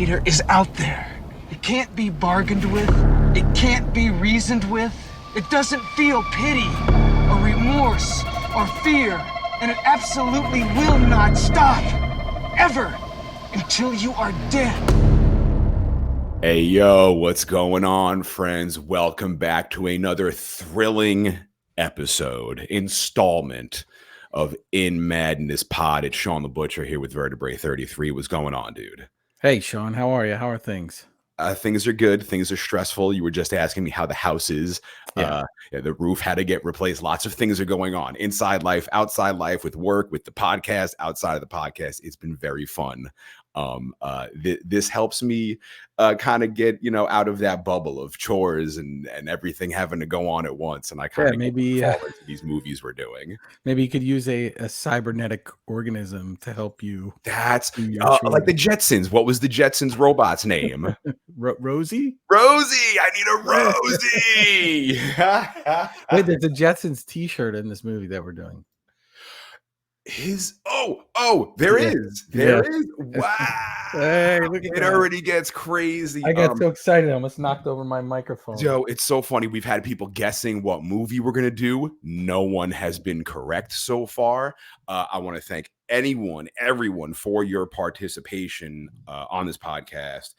Terminator is out there. It can't be bargained with. It can't be reasoned with. It doesn't feel pity or remorse or fear. And it absolutely will not stop. Ever. Until you are dead. Hey, yo, what's going on, friends? Welcome back to another thrilling installment of In Madness Pod. It's Shawn The Butcher here with Vertebrae33. What's going on, dude? Hey, Shawn, how are you? How are things? Things are good. Things are stressful. You were just asking me how the house is. Yeah. The roof had to get replaced. Lots of things are going on. Inside life, outside life, with work, with the podcast, outside of the podcast. It's been very fun. This helps me kind of get, out of that bubble of chores and everything having to go on at once. And I kind of maybe fall into these movies we're doing. Maybe you could use a cybernetic organism to help you. That's like the Jetsons. What was the Jetsons robot's name? Rosie? Rosie. I need a Rosie. Wait, there's a Jetsons t-shirt in this movie that we're doing. There is. Wow. Hey, look at it that. already gets crazy. I got so excited I almost knocked over my microphone. Joe, it's so funny. We've had people guessing what movie we're gonna do. No one has been correct so far. I want to thank everyone for your participation on this podcast.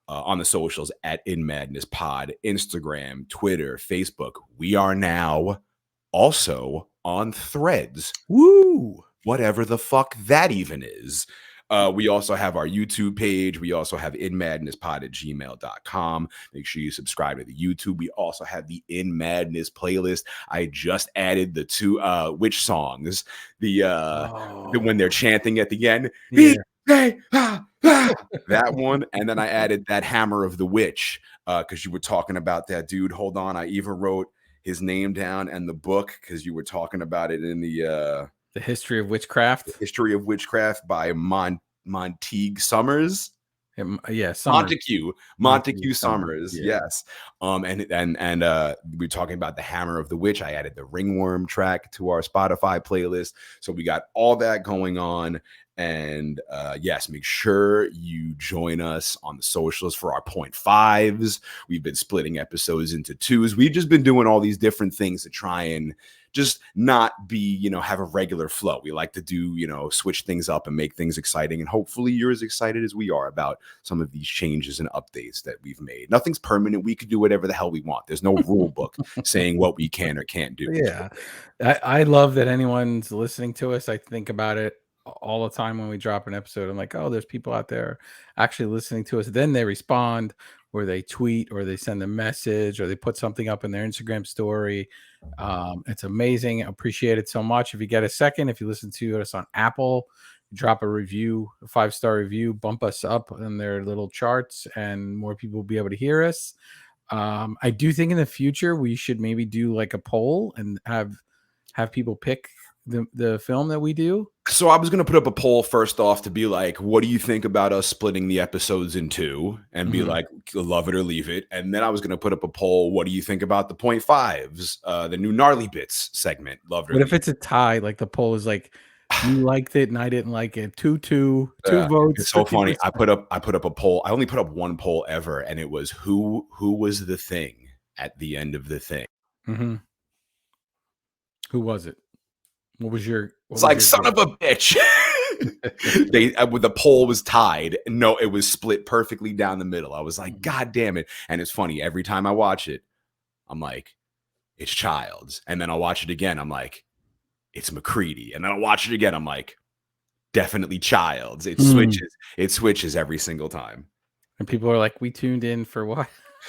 On the socials at In Madness Pod, Instagram, Twitter, Facebook. We are now also on Threads. Woo! Whatever the fuck that even is. We also have our YouTube page. We also have inmadnesspod@gmail.com. Make sure you subscribe to the YouTube. We also have the In Madness playlist. I just added the two witch songs. When they're chanting at the end. Yeah. That one. And then I added that Hammer of the Witch because you were talking about that dude. Hold on. I even wrote his name down and the book because you were talking about it in the History of Witchcraft. The History of Witchcraft by Montague Summers. Yeah, Montague Summers. Yeah. Yes. And we're talking about the Hammer of the Witch. I added the Ringworm track to our Spotify playlist. So we got all that going on. And yes, make sure you join us on the socials for our 0.5s. We've been splitting episodes into 2s. We've just been doing all these different things to try and just not be, have a regular flow. We like to do, switch things up and make things exciting. And hopefully you're as excited as we are about some of these changes and updates that we've made. Nothing's permanent. We could do whatever the hell we want. There's no rule book saying what we can or can't do. Yeah. I love that anyone's listening to us. I think about it all the time when we drop an episode. I'm like, oh, there's people out there actually listening to us. Then they respond, or they tweet, or they send a message, or they put something up in their Instagram story. It's amazing. I appreciate it so much. If you get a second, if you listen to us on Apple, drop a review, a 5-star review, bump us up in their little charts, and more people will be able to hear us. I do think in the future we should maybe do like a poll and have people pick the film that we do. So I was going to put up a poll first off to be like, what do you think about us splitting the episodes in 2 and be like, love it or leave it. And then I was going to put up a poll. What do you think about the 0.5s, the new Gnarly Bits segment? Love it. But if it's a tie, like the poll is like, you liked it and I didn't like it. 2 votes. It's so funny. I put up a poll. I only put up one poll ever. And it was who was the thing at the end of the thing? Mm-hmm. Who was it? What was your? It's like, son of a bitch. The poll was tied. No, it was split perfectly down the middle. I was like, God damn it. And it's funny. Every time I watch it, I'm like, it's Childs. And then I'll watch it again. I'm like, it's McCready. And then I'll watch it again. I'm like, definitely Childs. It switches every single time. And people are like, we tuned in for what?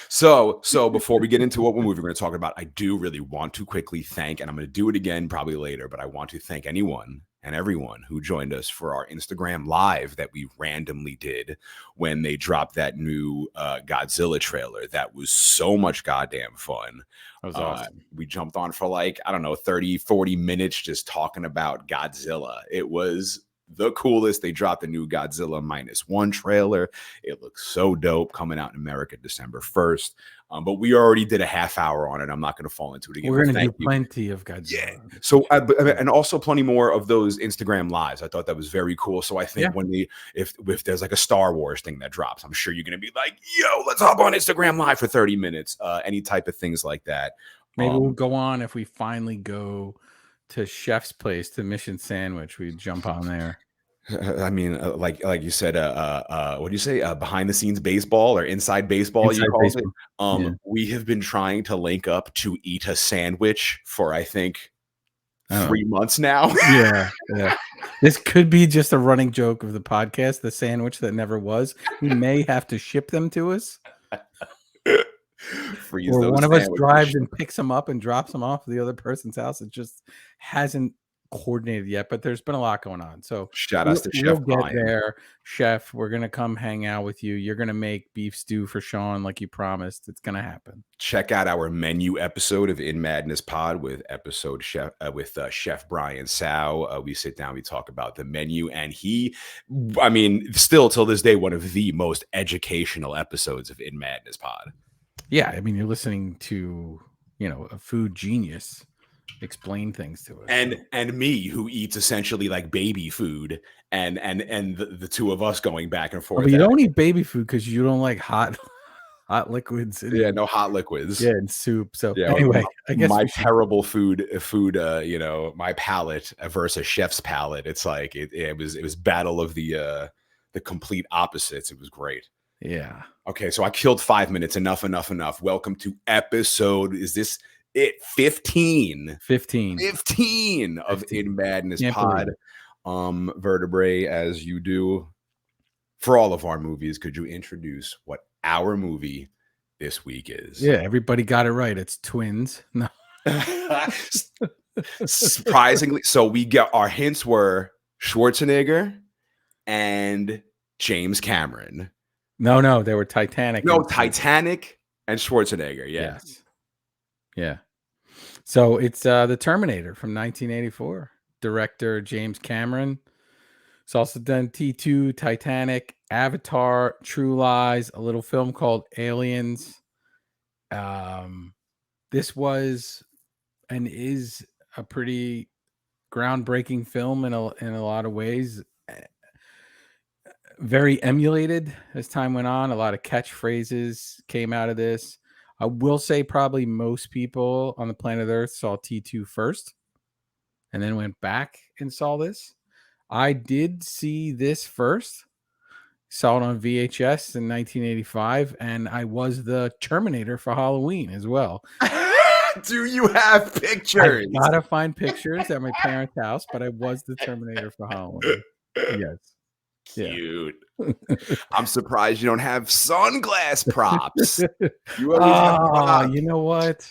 So before we get into what movie we're going to talk about, I do really want to quickly thank, and I'm going to do it again probably later, but I want to thank anyone and everyone who joined us for our Instagram live that we randomly did when they dropped that new Godzilla trailer. That was so much goddamn fun. That was awesome. We jumped on for 30, 40 minutes just talking about Godzilla. It was the coolest. They dropped the new Godzilla -1 trailer. It looks so dope, coming out in America December 1st. But we already did a half hour on it. I'm not going to fall into it again. We're going to do Thank you. plenty of Godzilla. Yeah. So, and also plenty more of those Instagram lives. I thought that was very cool. So I think when if there's like a Star Wars thing that drops, I'm sure you're going to be like, yo, let's hop on Instagram live for 30 minutes. Any type of things like that. Maybe we'll go on if we finally go to Chef's Place, to Mission Sandwich. We jump on there. I mean, like you said, what do you say? Behind the scenes baseball or inside baseball, you call it. We have been trying to link up to eat a sandwich for, I think, 3 months now. Yeah. This could be just a running joke of the podcast, the sandwich that never was. We may have to ship them to us. Or one of us drives and picks them up and drops them off at the other person's house. It just hasn't coordinated yet, but there's been a lot going on. So shout out to Chef Brian. There, Chef. We're gonna come hang out with you. You're gonna make beef stew for Shawn like you promised. It's gonna happen. Check out our menu episode of In Madness Pod with Chef Brian Sau. We sit down, we talk about the menu, and I mean, still till this day, one of the most educational episodes of In Madness Pod. Yeah, I mean, you're listening to, a food genius explain things to us, and me, who eats essentially like baby food, and the two of us going back and forth. But you don't eat baby food because you don't like hot liquids. No hot liquids. Yeah, and soup. So anyway, I guess my terrible food. My palate versus Chef's palate. It's like it was battle of the complete opposites. It was great. Yeah. Okay, so I killed 5 minutes. Enough. Welcome to episode. Is this it? 15 of In Madness Pod. Vertebrae, as you do for all of our movies, could you introduce what our movie this week is? Yeah, everybody got it right. It's twins. No. Surprisingly, so our hints were Schwarzenegger and James Cameron. No, they were Titanic. No, Titanic and Schwarzenegger. Yes. Yeah. So it's the Terminator from 1984. Director James Cameron. It's also done T2, Titanic, Avatar, True Lies, a little film called Aliens. This was and is a pretty groundbreaking film in a lot of ways. Very emulated as time went on. A lot of catchphrases came out of this. I will say probably most people on the planet Earth saw T2 first and then went back and saw this. I did see this first. Saw it on VHS in 1985, and I was the Terminator for Halloween as well. Do you have pictures? I gotta find pictures at my parents' house, but I was the Terminator for Halloween. Yes. Cute. Yeah. I'm surprised you don't have sunglass props. You always you know what?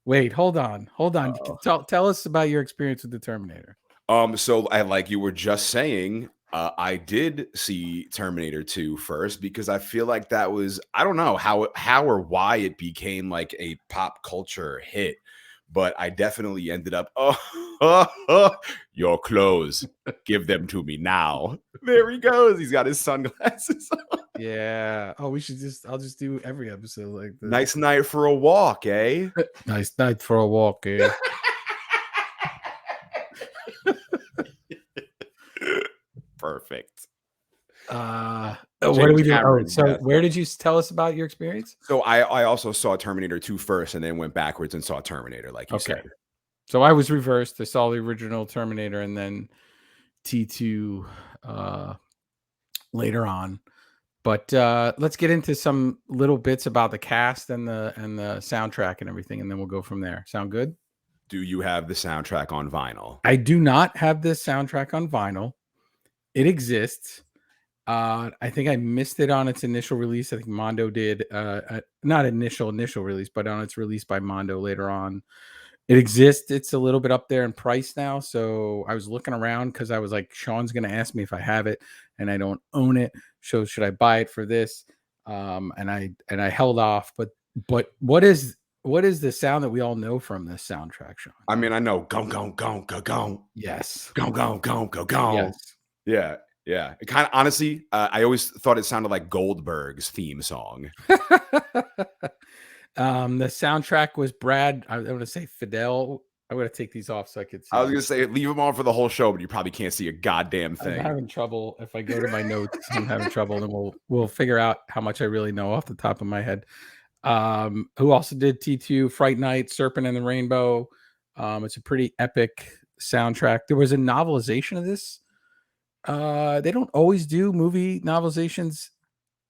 Wait, hold on. Tell us about your experience with the Terminator. So I, like you were just saying, I did see Terminator 2 first because I feel like that was, I don't know how or why it became like a pop culture hit, but I definitely ended up, your clothes, give them to me now. There he goes. He's got his sunglasses on. Yeah. Oh, I'll just do every episode like this. Nice night for a walk, eh? Nice night for a walk, eh? Perfect. What do we do? Where did you tell us about your experience? So I also saw Terminator 2 first and then went backwards and saw Terminator, like you said. So I was reversed. I saw the original Terminator and then T2 later on. But let's get into some little bits about the cast and the soundtrack and everything, and then we'll go from there. Sound good? Do you have the soundtrack on vinyl? I do not have this soundtrack on vinyl. It exists. I think I missed it on its initial release. I think Mondo did. Not initial release, but on its release by Mondo later on. It exists. It's a little bit up there in price now. So I was looking around because I was like, Shawn's going to ask me if I have it and I don't own it. So should I buy it for this? And I held off. But what is the sound that we all know from this soundtrack, Shawn? I mean, I know gong gong gong gong gong. Yes. Gong gong gong gong gong. Yes. Yeah, yeah. It kind of honestly, I always thought it sounded like Goldberg's theme song. The soundtrack was Brad. I'm going to say Fidel. I'm going to take these off so I could I was see. gonna say leave them on for the whole show, but you probably can't see a goddamn I'm thing. having trouble. If I go to my notes, I'm having trouble, and we'll figure out how much I really know off the top of my head. Who also did T2, Fright Night, Serpent and the Rainbow. It's a pretty epic soundtrack. There was a novelization of this. They don't always do movie novelizations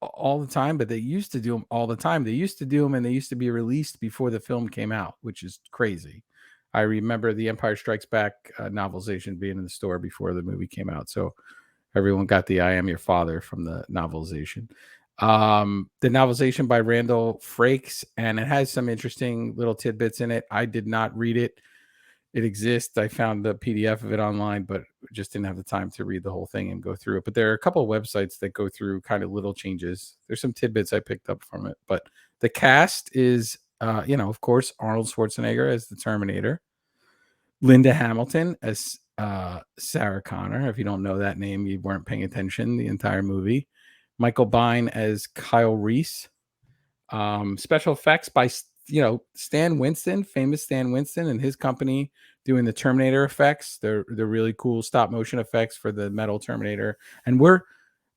all the time, but they used to do them all the time. They used to do them, and they used to be released before the film came out, which is crazy. I remember the Empire Strikes Back novelization being in the store before the movie came out, so everyone got the "I Am Your Father" from the novelization. The novelization by Randall Frakes, and it has some interesting little tidbits in it. I did not read it. It exists. I found the PDF of it online, but just didn't have the time to read the whole thing and go through it. But there are a couple of websites that go through kind of little changes. There's some tidbits I picked up from it, but the cast is, of course, Arnold Schwarzenegger as the Terminator, Linda Hamilton as Sarah Connor. If you don't know that name, you weren't paying attention the entire movie. Michael Biehn as Kyle Reese. Special effects by Stan Winston, famous Stan Winston, and his company doing the Terminator effects. They're really cool stop motion effects for the metal Terminator. And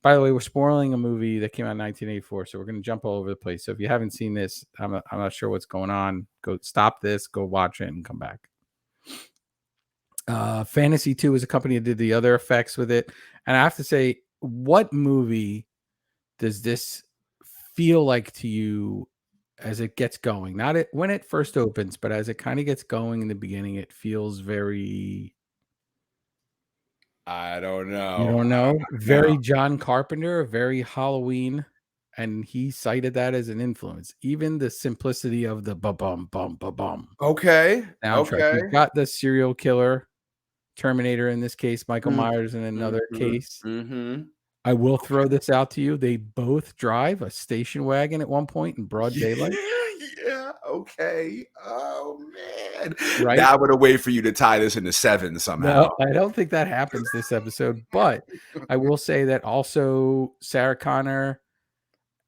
by the way, we're spoiling a movie that came out in 1984, so we're going to jump all over the place. So if you haven't seen this, I'm not sure what's going on. Go stop this, go watch it, and come back. Fantasy 2 is a company that did the other effects with it. And I have to say, what movie does this feel like to you as it gets going? Not it when it first opens, but as it kind of gets going in the beginning, it feels very, I don't know. you don't know, very John Carpenter, very Halloween, and he cited that as an influence. Even the simplicity of the ba-bum bum ba-bum Okay. soundtrack. Okay. You've got the serial killer Terminator in this case, Michael Myers in another Mhm, case. mhm. I will throw this out to you. They both drive a station wagon at one point in broad daylight. Yeah, okay. Oh man. Right? Now I'm gonna wait for you to tie this into 7 somehow. No, I don't think that happens this episode, but I will say that also Sarah Connor,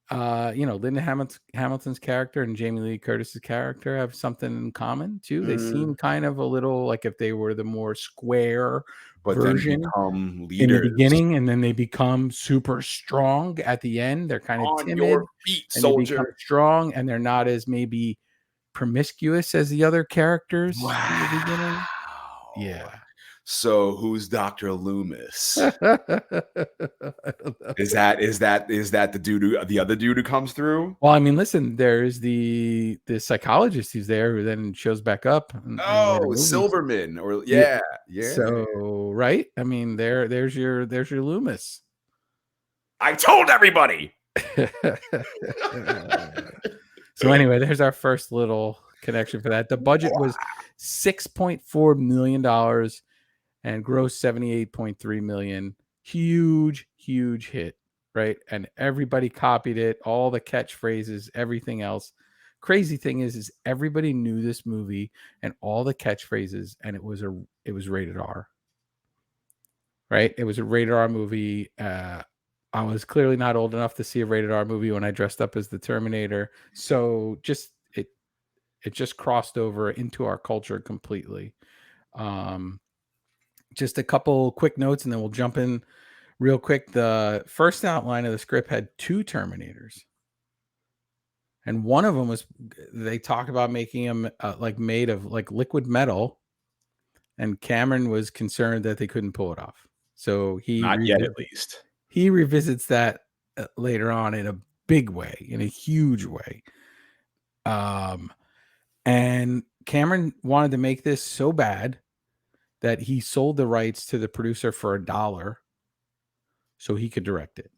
Linda Hamilton's character and Jamie Lee Curtis's character have something in common too. They seem kind of a little like if they were the more square But then version become in the leaders. beginning, and then they become super strong at the end. They're kind of On timid, your feet, and they become soldier. strong, and they're not as maybe promiscuous as the other characters in the beginning. Wow. Yeah. So who's Dr. Loomis? I don't know. Is that the dude the other dude who comes through? Well, I mean, listen, there's the psychologist who's there who then shows back up in later Oh, movies. Silverman or Yeah. yeah. So, right? I mean, there's your Loomis. I told everybody. So anyway, there's our first little connection for that. The budget was $6.4 million and grossed $78.3 million. Huge hit, right? And everybody copied it, all the catchphrases, everything else. Crazy thing is everybody knew this movie and all the catchphrases, and it was rated R. Right? It was a rated R movie. I was clearly not old enough to see a rated R movie when I dressed up as the Terminator. So it just crossed over into our culture completely. Just a couple quick notes, and then we'll jump in real quick. The first outline of the script had 2 Terminators. And one of them they talk about making him made of like liquid metal. And Cameron was concerned that they couldn't pull it off. So Not yet, at least. He revisits that later on in a big way, in a huge way. And Cameron wanted to make this so bad that he sold the rights to the producer for $1 so he could direct it.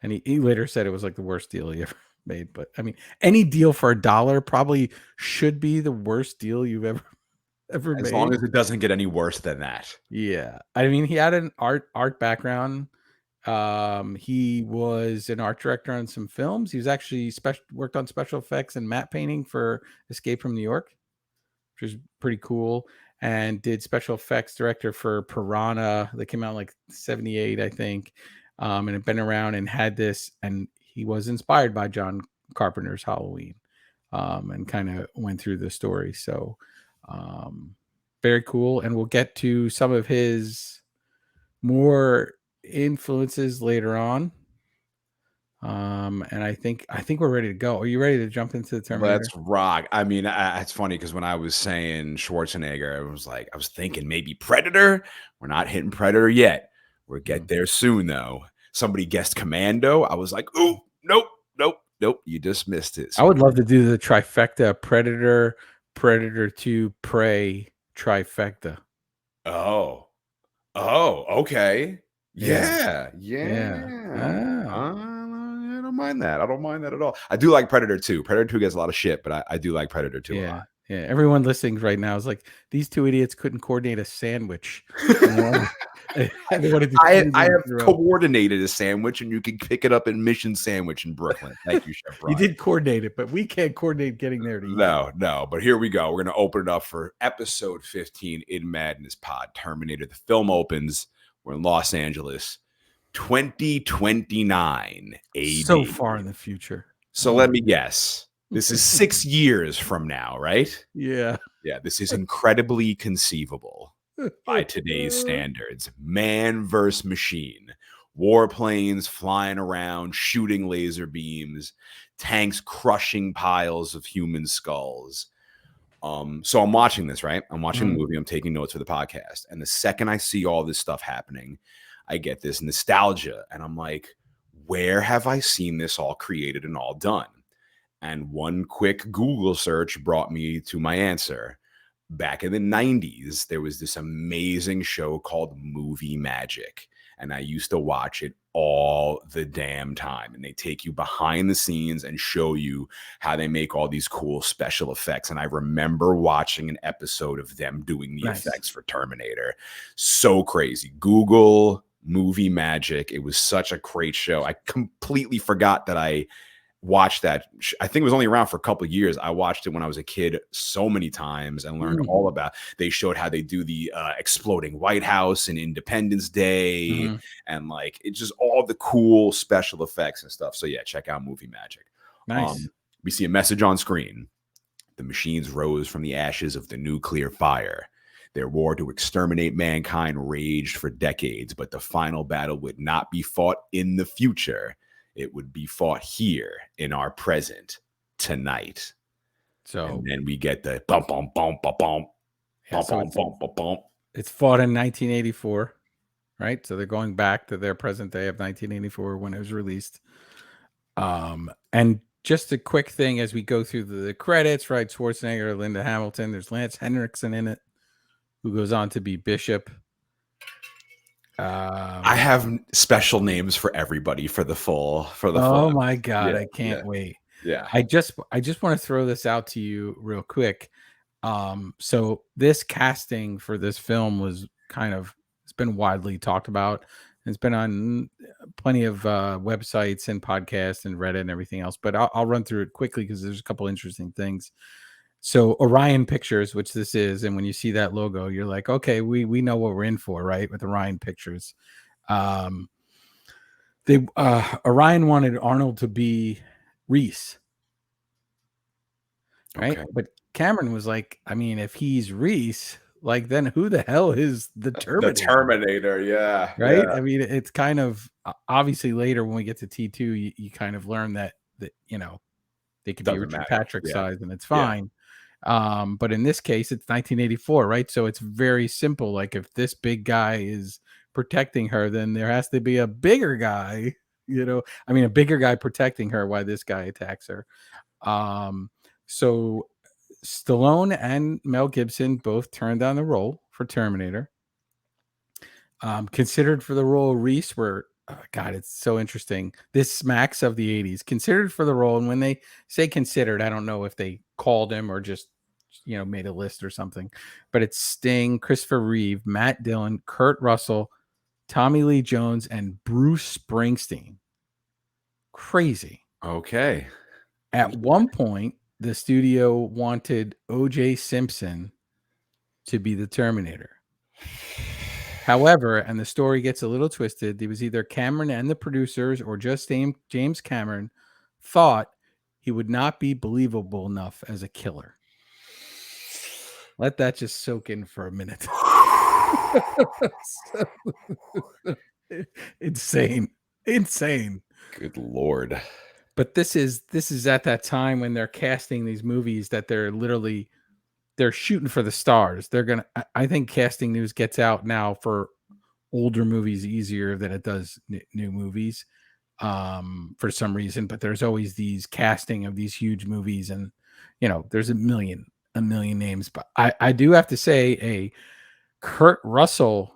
And he later said it was like the worst deal he ever made. But I mean, any deal for $1 probably should be the worst deal you've ever made. As long as it doesn't get any worse than that. Yeah. I mean, he had an art background. He was an art director on some films. He was actually worked on special effects and matte painting for Escape from New York, which is pretty cool. and did special effects director for Piranha that came out like 78, I think. And had been around and had this, and he was inspired by John Carpenter's Halloween, and kind of went through the story. So very cool. And we'll get to some of his more influences later on. And I think we're ready to go. Are you ready to jump into the Terminator? Let's rock. I mean, it's funny because when I was saying Schwarzenegger, I was thinking maybe Predator. We're not hitting Predator yet. We'll get there soon, though. Somebody guessed Commando. I was like, ooh, nope. You just missed it. I would love to do the trifecta: Predator, Predator 2, Prey trifecta. Oh, okay. Yeah. I don't mind that. I don't mind that at all. I do like Predator 2. Predator 2 gets a lot of shit, but I do like Predator 2 a lot. Yeah. Everyone listening right now is like, these two idiots couldn't coordinate a sandwich. I have coordinated a sandwich, and you can pick it up at Mission Sandwich in Brooklyn. Thank you, Chef Brian. You did coordinate it, but we can't coordinate getting there to eat. No. But here we go. We're going to open it up for episode 15 in Madness Pod. Terminator. The film opens. We're in Los Angeles, 2029 AD. So far in the future. So let me guess. This is 6 years from now, right? Yeah. Yeah, this is incredibly conceivable by today's standards. Man versus machine. Warplanes flying around, shooting laser beams, tanks crushing piles of human skulls. So I'm watching this, right? I'm watching the movie. I'm taking notes for the podcast. And the second I see all this stuff happening, I get this nostalgia. And I'm like, where have I seen this all created and all done? And one quick Google search brought me to my answer. Back in the 90s, there was this amazing show called Movie Magic. And I used to watch it all the damn time. And they take you behind the scenes and show you how they make all these cool special effects. And I remember watching an episode of them doing the effects for Terminator. So crazy. Google Movie Magic. It was such a great show. I completely forgot that I watched that. I think it was only around for a couple of years. I watched it when I was a kid so many times and learned all about. They showed how they do the exploding White House and Independence Day, and like it's just all the cool special effects and stuff. So yeah, check out Movie Magic. Nice. We see a message on screen. The machines rose from the ashes of the nuclear fire. Their war to exterminate mankind raged for decades, but the final battle would not be fought in the future. It would be fought here in our present tonight. So and then we get the bump, bump, bump, bump, bump, bump, bump, bump, bump, bump. It's fought in 1984, right? So they're going back to their present day of 1984 when it was released. And just a quick thing as we go through the credits, right? Schwarzenegger, Linda Hamilton. There's Lance Henriksen in it, who goes on to be Bishop. I have special names for everybody for the full. Oh my God, I can't wait. Yeah. I just want to throw this out to you real quick. So this casting for this film was it's been widely talked about. It's been on plenty of websites and podcasts and Reddit and everything else, but I'll run through it quickly because there's a couple interesting things. So Orion Pictures, which this is, and when you see that logo, you're like, okay, we know what we're in for, right? With Orion Pictures. Orion wanted Arnold to be Reese. Right. Okay. But Cameron was like, I mean, if he's Reese, like, then who the hell is the Terminator? The Terminator, yeah. Right. Yeah. I mean, it's kind of obviously later when we get to T2, you kind of learn that you know, they could be Richard Patrick size and it's fine. But in this case, it's 1984, right? So it's very simple. Like if this big guy is protecting her, then there has to be a bigger guy, a bigger guy protecting her while this guy attacks her. So Stallone and Mel Gibson both turned down the role for Terminator. Considered for the role, Reese were, God, it's so interesting. This smacks of the 80s. Considered for the role, and when they say considered, I don't know if they called him or just, made a list or something. But it's Sting, Christopher Reeve, Matt Dillon, Kurt Russell, Tommy Lee Jones, and Bruce Springsteen. Crazy. Okay. At one point, the studio wanted O.J. Simpson to be the Terminator. However, and the story gets a little twisted, it was either Cameron and the producers or just James Cameron thought he would not be believable enough as a killer. Let that just soak in for a minute. Insane. Good Lord. But this is at that time when they're casting these movies that they're shooting for the stars. I think casting news gets out now for older movies easier than it does new movies for some reason. But there's always these casting of these huge movies, and there's a million names. But I do have to say a Kurt Russell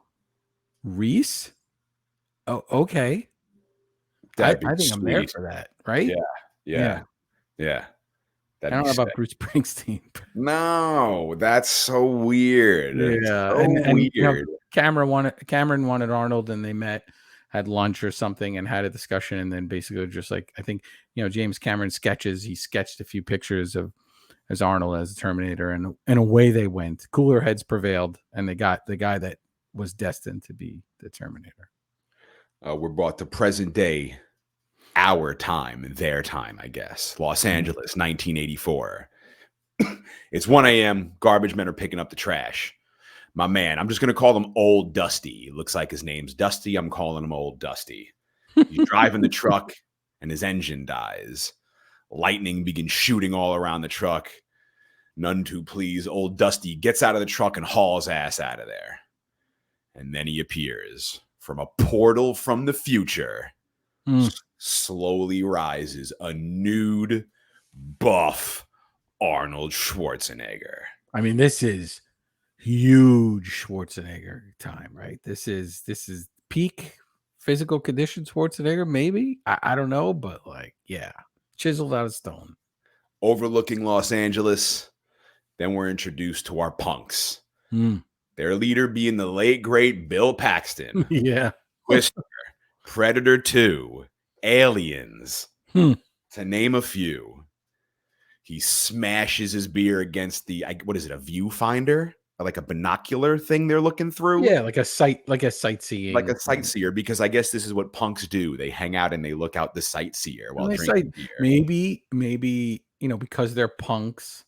Reese. Oh, okay. I think I'm there for that, right? Yeah. I don't know about Bruce Springsteen. No, that's so weird. Yeah, so and weird. Cameron wanted Arnold, and they met, had lunch or something, and had a discussion, and then basically just like I think James Cameron sketches. He sketched a few pictures of as Arnold as a Terminator, and away they went. Cooler heads prevailed, and they got the guy that was destined to be the Terminator. We're brought to present day. Our time, their time, I guess. Los Angeles, 1984. It's 1 a.m. Garbage men are picking up the trash. My man, I'm just going to call him Old Dusty. Looks like his name's Dusty. I'm calling him Old Dusty. He's driving the truck, and his engine dies. Lightning begins shooting all around the truck. None too pleased, Old Dusty gets out of the truck and hauls ass out of there. And then he appears from a portal from the future. Slowly rises a nude, buff Arnold Schwarzenegger. I mean, this is huge Schwarzenegger time, right? This is peak physical condition Schwarzenegger, maybe. I don't know, but chiseled out of stone. Overlooking Los Angeles, then we're introduced to our punks. Their leader being the late, great Bill Paxton. Yeah. Twister, Predator 2, Aliens, to name a few. He smashes his beer against the, what is it, a viewfinder? Or like a binocular thing they're looking through? Yeah, like a sightseeing. Like a sightseer, because I guess this is what punks do. They hang out and they look out the sightseer while drinking beer. Maybe, because they're punks,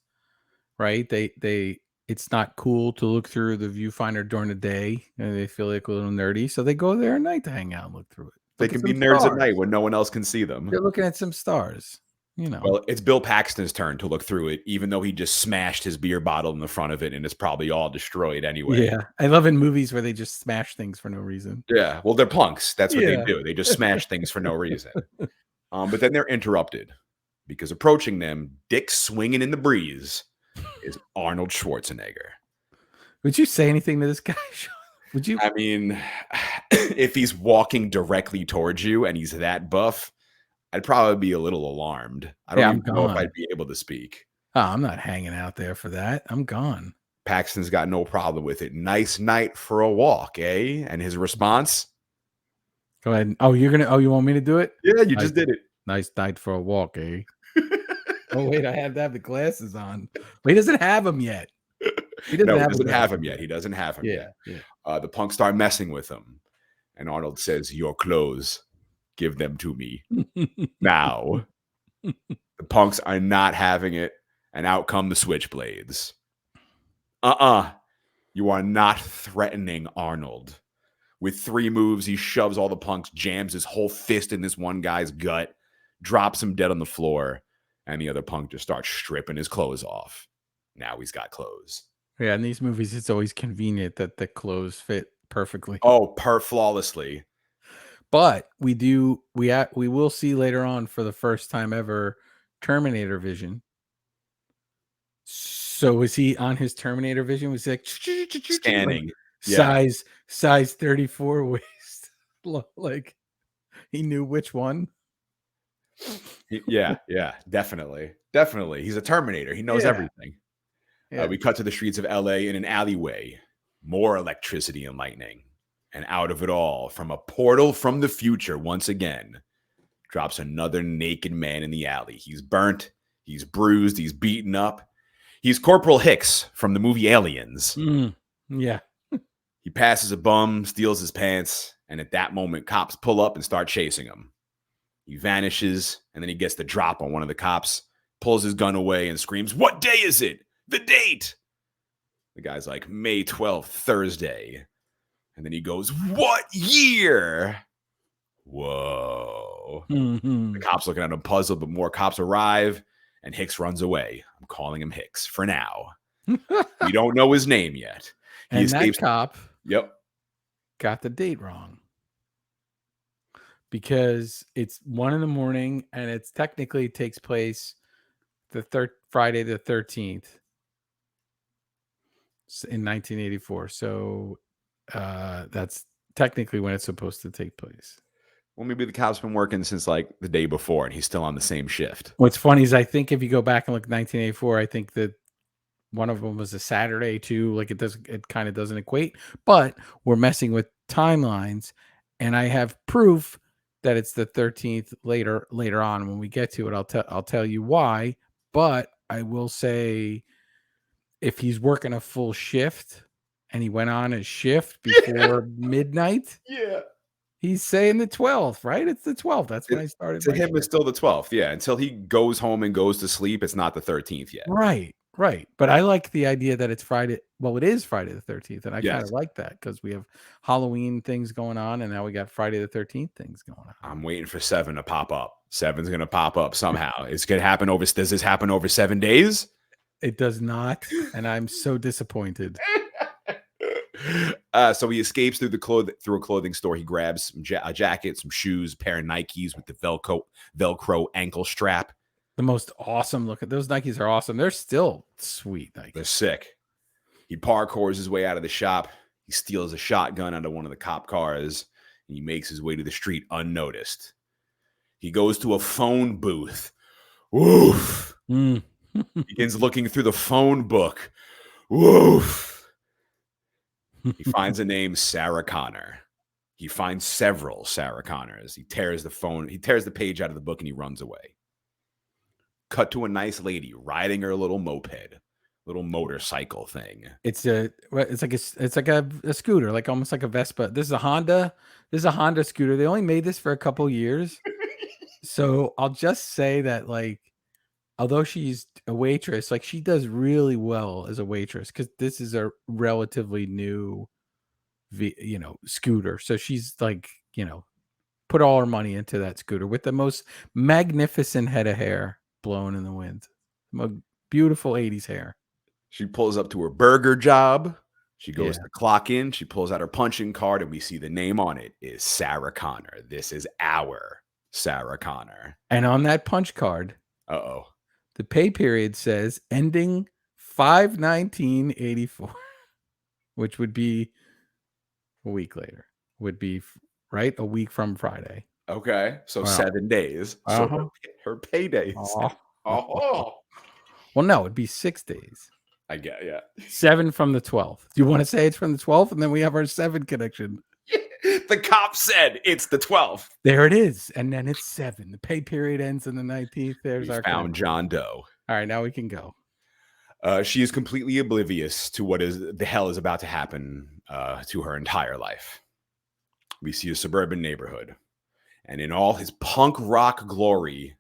right? It's not cool to look through the viewfinder during the day, and they feel like a little nerdy, so they go there at night to hang out and look through it. They can be nerds at night when no one else can see them. They're looking at some stars, Well, it's Bill Paxton's turn to look through it, even though he just smashed his beer bottle in the front of it, and it's probably all destroyed anyway. Yeah, I love in movies where they just smash things for no reason. Yeah, well, they're punks. That's what they do. They just smash things for no reason. But then they're interrupted because approaching them, dick swinging in the breeze, is Arnold Schwarzenegger. Would you say anything to this guy, Sean? Would you? I mean, if he's walking directly towards you and he's that buff, I'd probably be a little alarmed. I don't even know if I'd be able to speak. Oh, I'm not hanging out there for that. I'm gone. Paxton's got no problem with it. Nice night for a walk, eh? And his response? Go ahead. Oh, you want me to do it? Yeah, you just did it. Nice night for a walk, eh? Oh, wait, I have to have the glasses on. Well, he doesn't have them yet. He doesn't have him yet. He doesn't have him yet. The punks start messing with him. And Arnold says, your clothes, give them to me now. The punks are not having it. And out come the switchblades. You are not threatening Arnold. With 3 moves, he shoves all the punks, jams his whole fist in this one guy's gut, drops him dead on the floor, and the other punk just starts stripping his clothes off. Now he's got clothes. Yeah, in these movies, it's always convenient that the clothes fit perfectly. Oh, flawlessly. But we will see later on for the first time ever Terminator vision. So was he on his Terminator vision? Was he like scanning size 34 waist? Like he knew which one. Yeah, definitely. He's a Terminator. He knows everything. We cut to the streets of LA in an alleyway. More electricity and lightning. And out of it all, from a portal from the future, once again, drops another naked man in the alley. He's burnt, he's bruised, he's beaten up. He's Corporal Hicks from the movie Aliens. Yeah. He passes a bum, steals his pants, and at that moment, cops pull up and start chasing him. He vanishes, and then he gets the drop on one of the cops, pulls his gun away, and screams, "What day is it? The date!" The guy's like, May 12th, Thursday. And then he goes, "What year?" Whoa. The cops looking at him puzzled, but more cops arrive, and Hicks runs away. I'm calling him Hicks for now. We don't know his name yet. He And escapes. that cop got the date wrong. Because it's 1 a.m. and it's technically takes place the Friday the 13th in 1984. So that's technically when it's supposed to take place. Well, maybe the cop's been working since like the day before and he's still on the same shift. What's funny is I think if you go back and look at 1984, I think that one of them was a Saturday too. Like it kind of doesn't equate, but we're messing with timelines, and I have proof that it's the 13th later on. When we get to it, I'll tell you why. But I will say, if he's working a full shift and he went on his shift before midnight, he's saying the 12th, right? It's the 12th. That's when I started. To him, it's still the 12th. Yeah. Until he goes home and goes to sleep, it's not the 13th yet. Right. But I like the idea that it's Friday. Well, it is Friday the 13th. And I kind of like that because we have Halloween things going on. And now we got Friday the 13th things going on. I'm waiting for 7 to pop up. 7's going to pop up somehow. It's going to happen does this happen over 7 days? It does not. And I'm so disappointed. So he escapes through a clothing store. He grabs a jacket, some shoes, a pair of Nikes with the Velcro ankle strap. The most awesome look at those Nikes are awesome. They're still sweet Nikes. They're sick. He parkours his way out of the shop. He steals a shotgun out of one of the cop cars. And he makes his way to the street unnoticed. He goes to a phone booth. Woof. Begins looking through the phone book. Woof. He finds a name, Sarah Connor. He finds several Sarah Connors. He tears the page out of the book and he runs away. Cut to a nice lady riding her little moped, little motorcycle thing. It's like a scooter, like almost like a Vespa. This is a Honda scooter. They only made this for a couple years. So I'll just say that, like, although she's a waitress, like she does really well as a waitress because this is a relatively new, scooter. So she's like, put all her money into that scooter with the most magnificent head of hair blowing in the wind. Beautiful 80s hair. She pulls up to her burger job. She goes to clock in. She pulls out her punching card and we see the name on it is Sarah Connor. This is our Sarah Connor. And on that punch card, the pay period says ending 5/19/84, which would be a week later. Would be right a week from Friday. Okay, so 7 days. So her paydays. Well, no, it'd be 6 days. I get, 7 from the 12th. Do you want to say it's from the 12th, and then we have our 7 connection? The cop said it's the 12th. There it is, and then it's 7. The pay period ends on the 19th. There's our found John Doe. All right, now we can go. She is completely oblivious to what the hell is about to happen to her entire life. We see a suburban neighborhood. And in all his punk rock glory,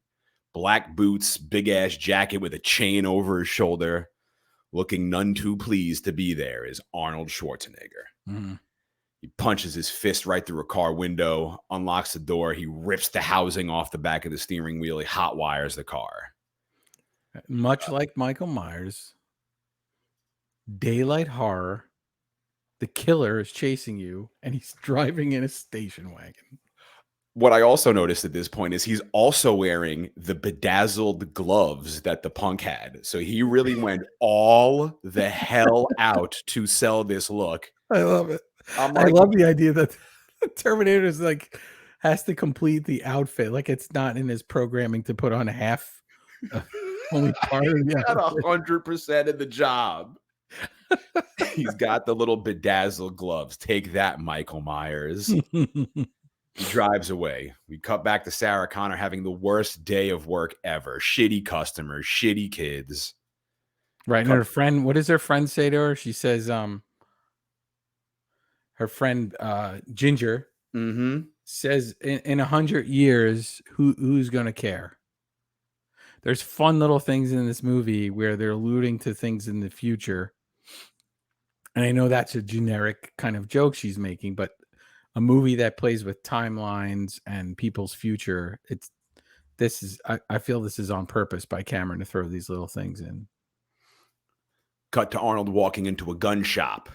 black boots, big ass jacket with a chain over his shoulder, looking none too pleased to be there, is Arnold Schwarzenegger. Mm-hmm. He punches his fist right through a car window, unlocks the door. He rips the housing off the back of the steering wheel. He hot wires the car. Much like Michael Myers, daylight horror, the killer is chasing you, and he's driving in a station wagon. What I also noticed at this point is he's also wearing the bedazzled gloves that the punk had. So he really went all the hell out to sell this look. I love it. I love the idea that Terminator is like has to complete the outfit. Like it's not in his programming to put on half. Only part of the outfit. 100% of the job. He's got the little bedazzled gloves. Take that, Michael Myers. He drives away. We cut back to Sarah Connor having the worst day of work ever. Shitty customers, shitty kids. Right. And her friend, what does her friend say to her? She says, her friend Ginger says in 100 years, who's gonna care? There's fun little things in this movie where they're alluding to things in the future. And I know that's a generic kind of joke she's making, but a movie that plays with timelines and people's future, I feel this is on purpose by Cameron to throw these little things in. Cut to Arnold walking into a gun shop.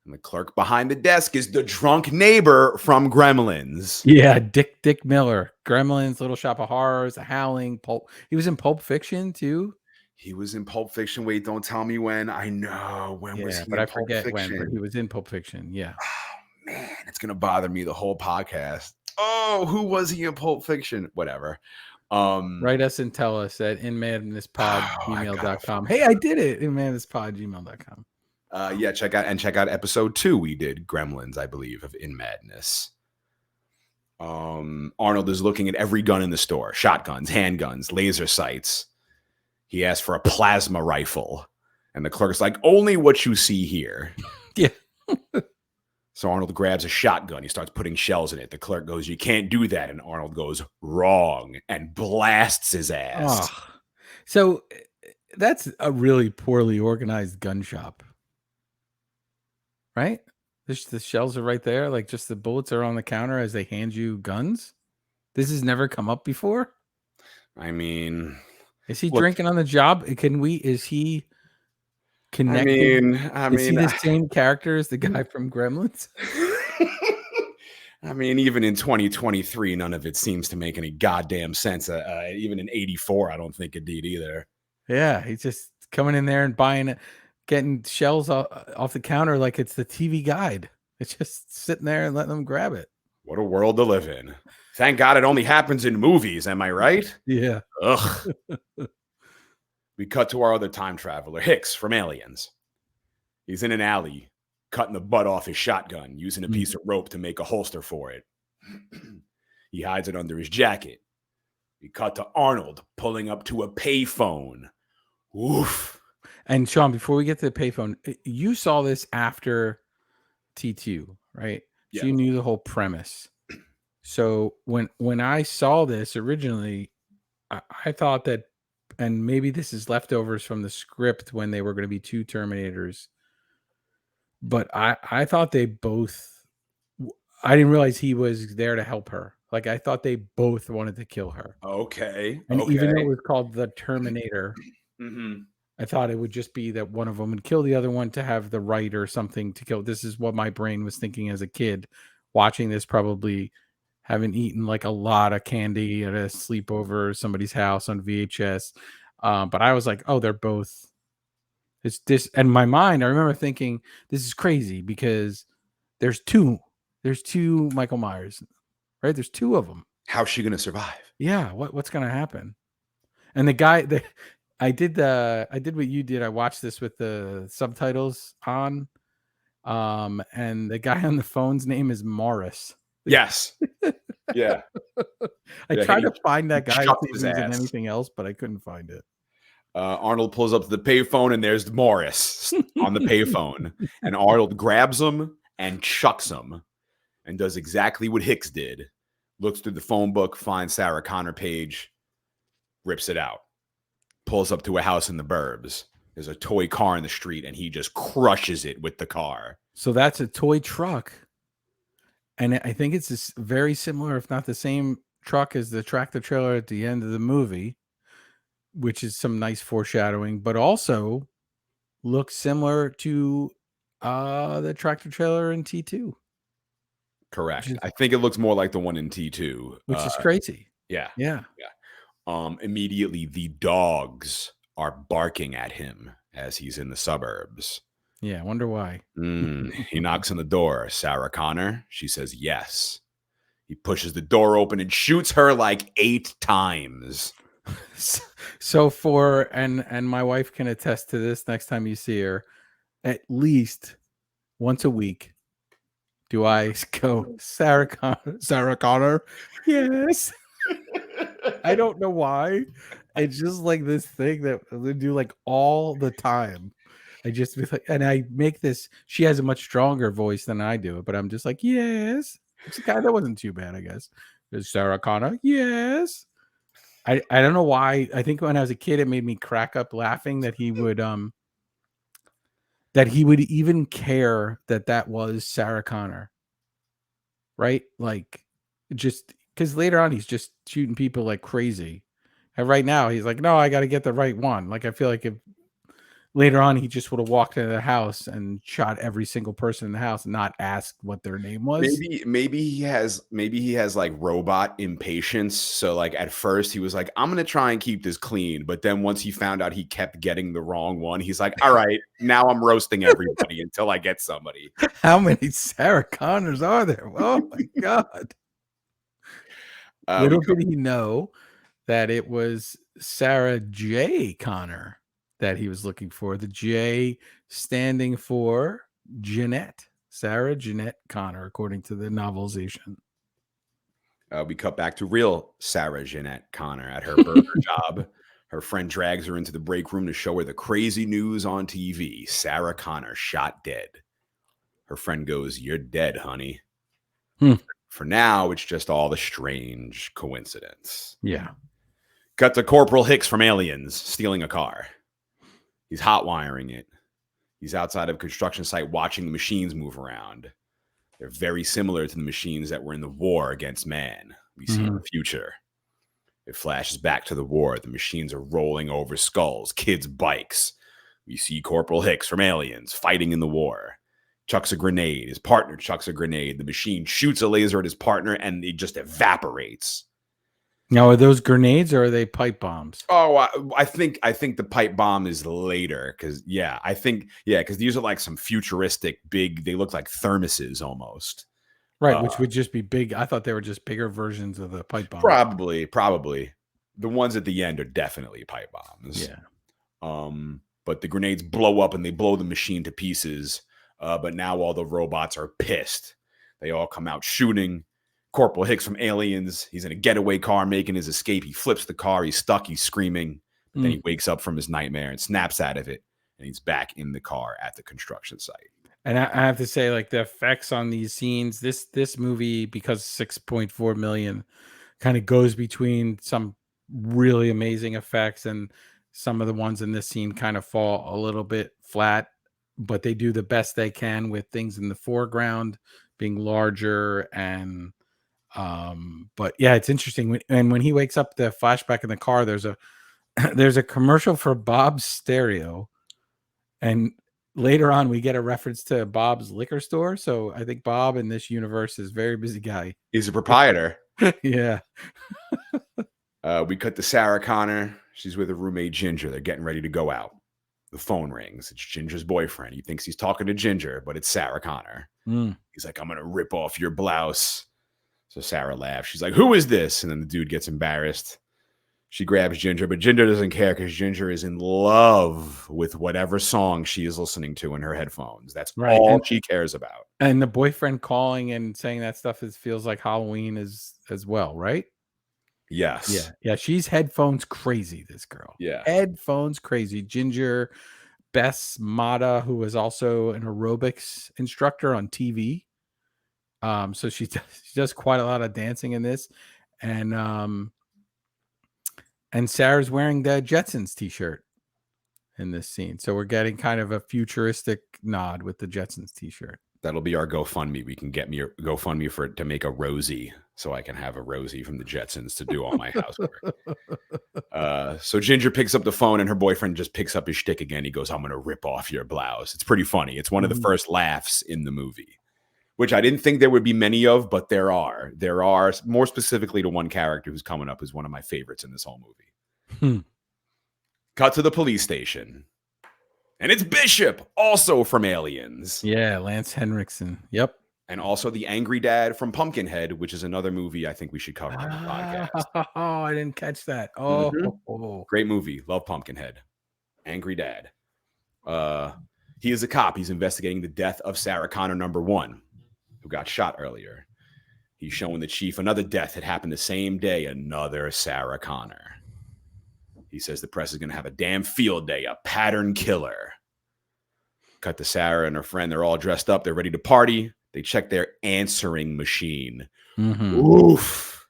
And the clerk behind the desk is the drunk neighbor from Gremlins. Yeah, Dick Miller, Gremlins, Little Shop of Horrors, Howling, Pulp. He was in Pulp Fiction too. He was in Pulp Fiction. Wait, don't tell me when. I know. When was he but in I Pulp forget Fiction? when, but he was in Pulp Fiction. Yeah. Oh, man, it's going to bother me the whole podcast. Oh, who was he in Pulp Fiction? Whatever. Write us and tell us at inmadnesspod@gmail.com. Hey, I did it. inmadnesspod@gmail.com. Yeah, check out episode 2. We did Gremlins, I believe, of In Madness. Arnold is looking at every gun in the store: shotguns, handguns, laser sights. He asked for a plasma rifle, and the clerk's like, "Only what you see here." Yeah. So Arnold grabs a shotgun. He starts putting shells in it. The clerk goes, "You can't do that," and Arnold goes, "Wrong," and blasts his ass. Oh. So that's a really poorly organized gun shop. Right? The shells are right there. Like, just the bullets are on the counter as they hand you guns. This has never come up before. I mean, is he drinking on the job? Is he connected? Is he the same character as the guy from Gremlins? I mean, even in 2023, none of it seems to make any goddamn sense. Even in 84, I don't think it did either. Yeah, he's just coming in there and getting shells off the counter like it's the TV Guide. It's just sitting there and letting them grab it. What a world to live in. Thank God it only happens in movies. Am I right? Yeah. Ugh. We cut to our other time traveler, Hicks from Aliens. He's in an alley, cutting the butt off his shotgun, using a piece of rope to make a holster for it. He hides it under his jacket. We cut to Arnold pulling up to a payphone. Oof. And Sean, before we get to the payphone, you saw this after T2, right? Yeah. So you knew the whole premise. So when I saw this originally, I thought that, and maybe this is leftovers from the script when they were going to be 2 Terminators, but I thought they both, I didn't realize he was there to help her. Like, I thought they both wanted to kill her. Okay. And even though it was called the Terminator, I thought it would just be that one of them would kill the other one to have the right or something to kill. This is what my brain was thinking as a kid watching this, probably having eaten like a lot of candy at a sleepover or somebody's house on VHS. But I was like, oh, they're both. It's this. And in my mind, I remember thinking, this is crazy because there's two Michael Myers, right? There's 2 of them. How's she going to survive? Yeah. What's going to happen? And the guy that I did what you did. I watched this with the subtitles on. And the guy on the phone's name is Morris. Yes. Yeah. I tried to find that guy in anything else, but I couldn't find it. Arnold pulls up to the payphone, and there's Morris on the payphone. And Arnold grabs him and chucks him and does exactly what Hicks did. Looks through the phone book, finds Sarah Connor page, rips it out. Pulls up to a house in the burbs. There's a toy car in the street, and he just crushes it with the car. So that's a toy truck. And I think it's very similar, if not the same truck as the tractor trailer at the end of the movie, which is some nice foreshadowing, but also looks similar to the tractor trailer in T2. Correct. I think it looks more like the one in T2. Which is crazy. Yeah. Yeah. Immediately, the dogs are barking at him as he's in the suburbs. Yeah, I wonder why. He knocks on the door. Sarah Connor. She says yes. He pushes the door open and shoots her like 8 times. So and my wife can attest to this, next time you see her, at least once a week, do I go, Sarah Connor? Yes. I don't know why. It's just like this thing that they do like all the time. I just be like, and I make this. She has a much stronger voice than I do, but I'm just like, yes. It's a guy that wasn't too bad, I guess. There's Sarah Connor. Yes. I don't know why. I think when I was a kid, it made me crack up laughing that he would even care that was Sarah Connor, right? Like, just because later on he's just shooting people like crazy, and right now he's like, no, I got to get the right one. Like, I feel like if later on he just would have walked into the house and shot every single person in the house and not asked what their name was. Maybe he has like robot impatience. So like at first he was like, I'm gonna try and keep this clean, but then once he found out he kept getting the wrong one, he's like, all right, now I'm roasting everybody until I get somebody. How many Sarah Connors are there? Oh my god! Little did he know that it was Sarah J. Connor that he was looking for. The J standing for Jeanette. Sarah Jeanette Connor, according to the novelization. We cut back to real Sarah Jeanette Connor at her burger job. Her friend drags her into the break room to show her the crazy news on TV. Sarah Connor shot dead. Her friend goes, "You're dead, honey." For now, it's just all the strange coincidence. Yeah. Cut to Corporal Hicks from Aliens stealing a car. He's hot wiring it. He's outside of a construction site watching the machines move around. They're very similar to the machines that were in the war against man we see in the future. It flashes back to the war. The machines are rolling over skulls, kids' bikes. We see Corporal Hicks from Aliens fighting in the war. Chucks a grenade. His partner chucks a grenade. The machine shoots a laser at his partner, and it just evaporates. Now, are those grenades or are they pipe bombs? Oh, I think the pipe bomb is later because because these are like some futuristic big. They look like thermoses almost. Right, which would just be big. I thought they were just bigger versions of the pipe bomb. Probably. The ones at the end are definitely pipe bombs. Yeah. But the grenades blow up and they blow the machine to pieces. But now all the robots are pissed. They all come out shooting. Corporal Hicks from Aliens. He's in a getaway car making his escape. He flips the car. He's stuck. He's screaming. But then he wakes up from his nightmare and snaps out of it. And he's back in the car at the construction site. And I have to say, like, the effects on these scenes, this movie, because 6.4 million, kind of goes between some really amazing effects and some of the ones in this scene kind of fall a little bit flat, but they do the best they can with things in the foreground being larger. And but yeah, it's interesting. And when he wakes up, the flashback in the car, there's a commercial for Bob's Stereo, and later on we get a reference to Bob's liquor store. So I think Bob in this universe is a very busy guy. He's a proprietor. Yeah. We cut to Sarah Connor. She's with her roommate Ginger. They're getting ready to go out. The phone rings. It's Ginger's boyfriend. He thinks he's talking to Ginger, but it's Sarah Connor. He's like, "I'm going to rip off your blouse." So Sarah laughs. She's like, "Who is this?" And then the dude gets embarrassed. She grabs Ginger, but Ginger doesn't care because Ginger is in love with whatever song she is listening to in her headphones. That's right. All she cares about. And the boyfriend calling and saying that stuff feels like Halloween as well, right? Yes. Yeah. She's headphones crazy, this girl. Yeah. Headphones crazy. Ginger Bess Mata, who was also an aerobics instructor on TV. So she does quite a lot of dancing in this. And Sarah's wearing the Jetsons t-shirt in this scene. So we're getting kind of a futuristic nod with the Jetsons t-shirt. That'll be our GoFundMe. We can get me a GoFundMe to make a Rosie so I can have a Rosie from the Jetsons to do all my housework. So Ginger picks up the phone and her boyfriend just picks up his shtick again. He goes, "I'm going to rip off your blouse." It's pretty funny. It's one of the first laughs in the movie, which I didn't think there would be many of, but there are. There are, more specifically to one character who's coming up as one of my favorites in this whole movie. Cut to the police station. And it's Bishop, also from Aliens. Yeah, Lance Henriksen. Yep. And also the angry dad from Pumpkinhead, which is another movie I think we should cover on the podcast. Oh, I didn't catch that. Oh. Great movie. Love Pumpkinhead. Angry dad. He is a cop. He's investigating the death of Sarah Connor, #1, who got shot earlier. He's showing the chief another death had happened the same day, another Sarah Connor. He says the press is going to have a damn field day, a pattern killer. Cut to Sarah and her friend. They're all dressed up. They're ready to party. They check their answering machine. Oof.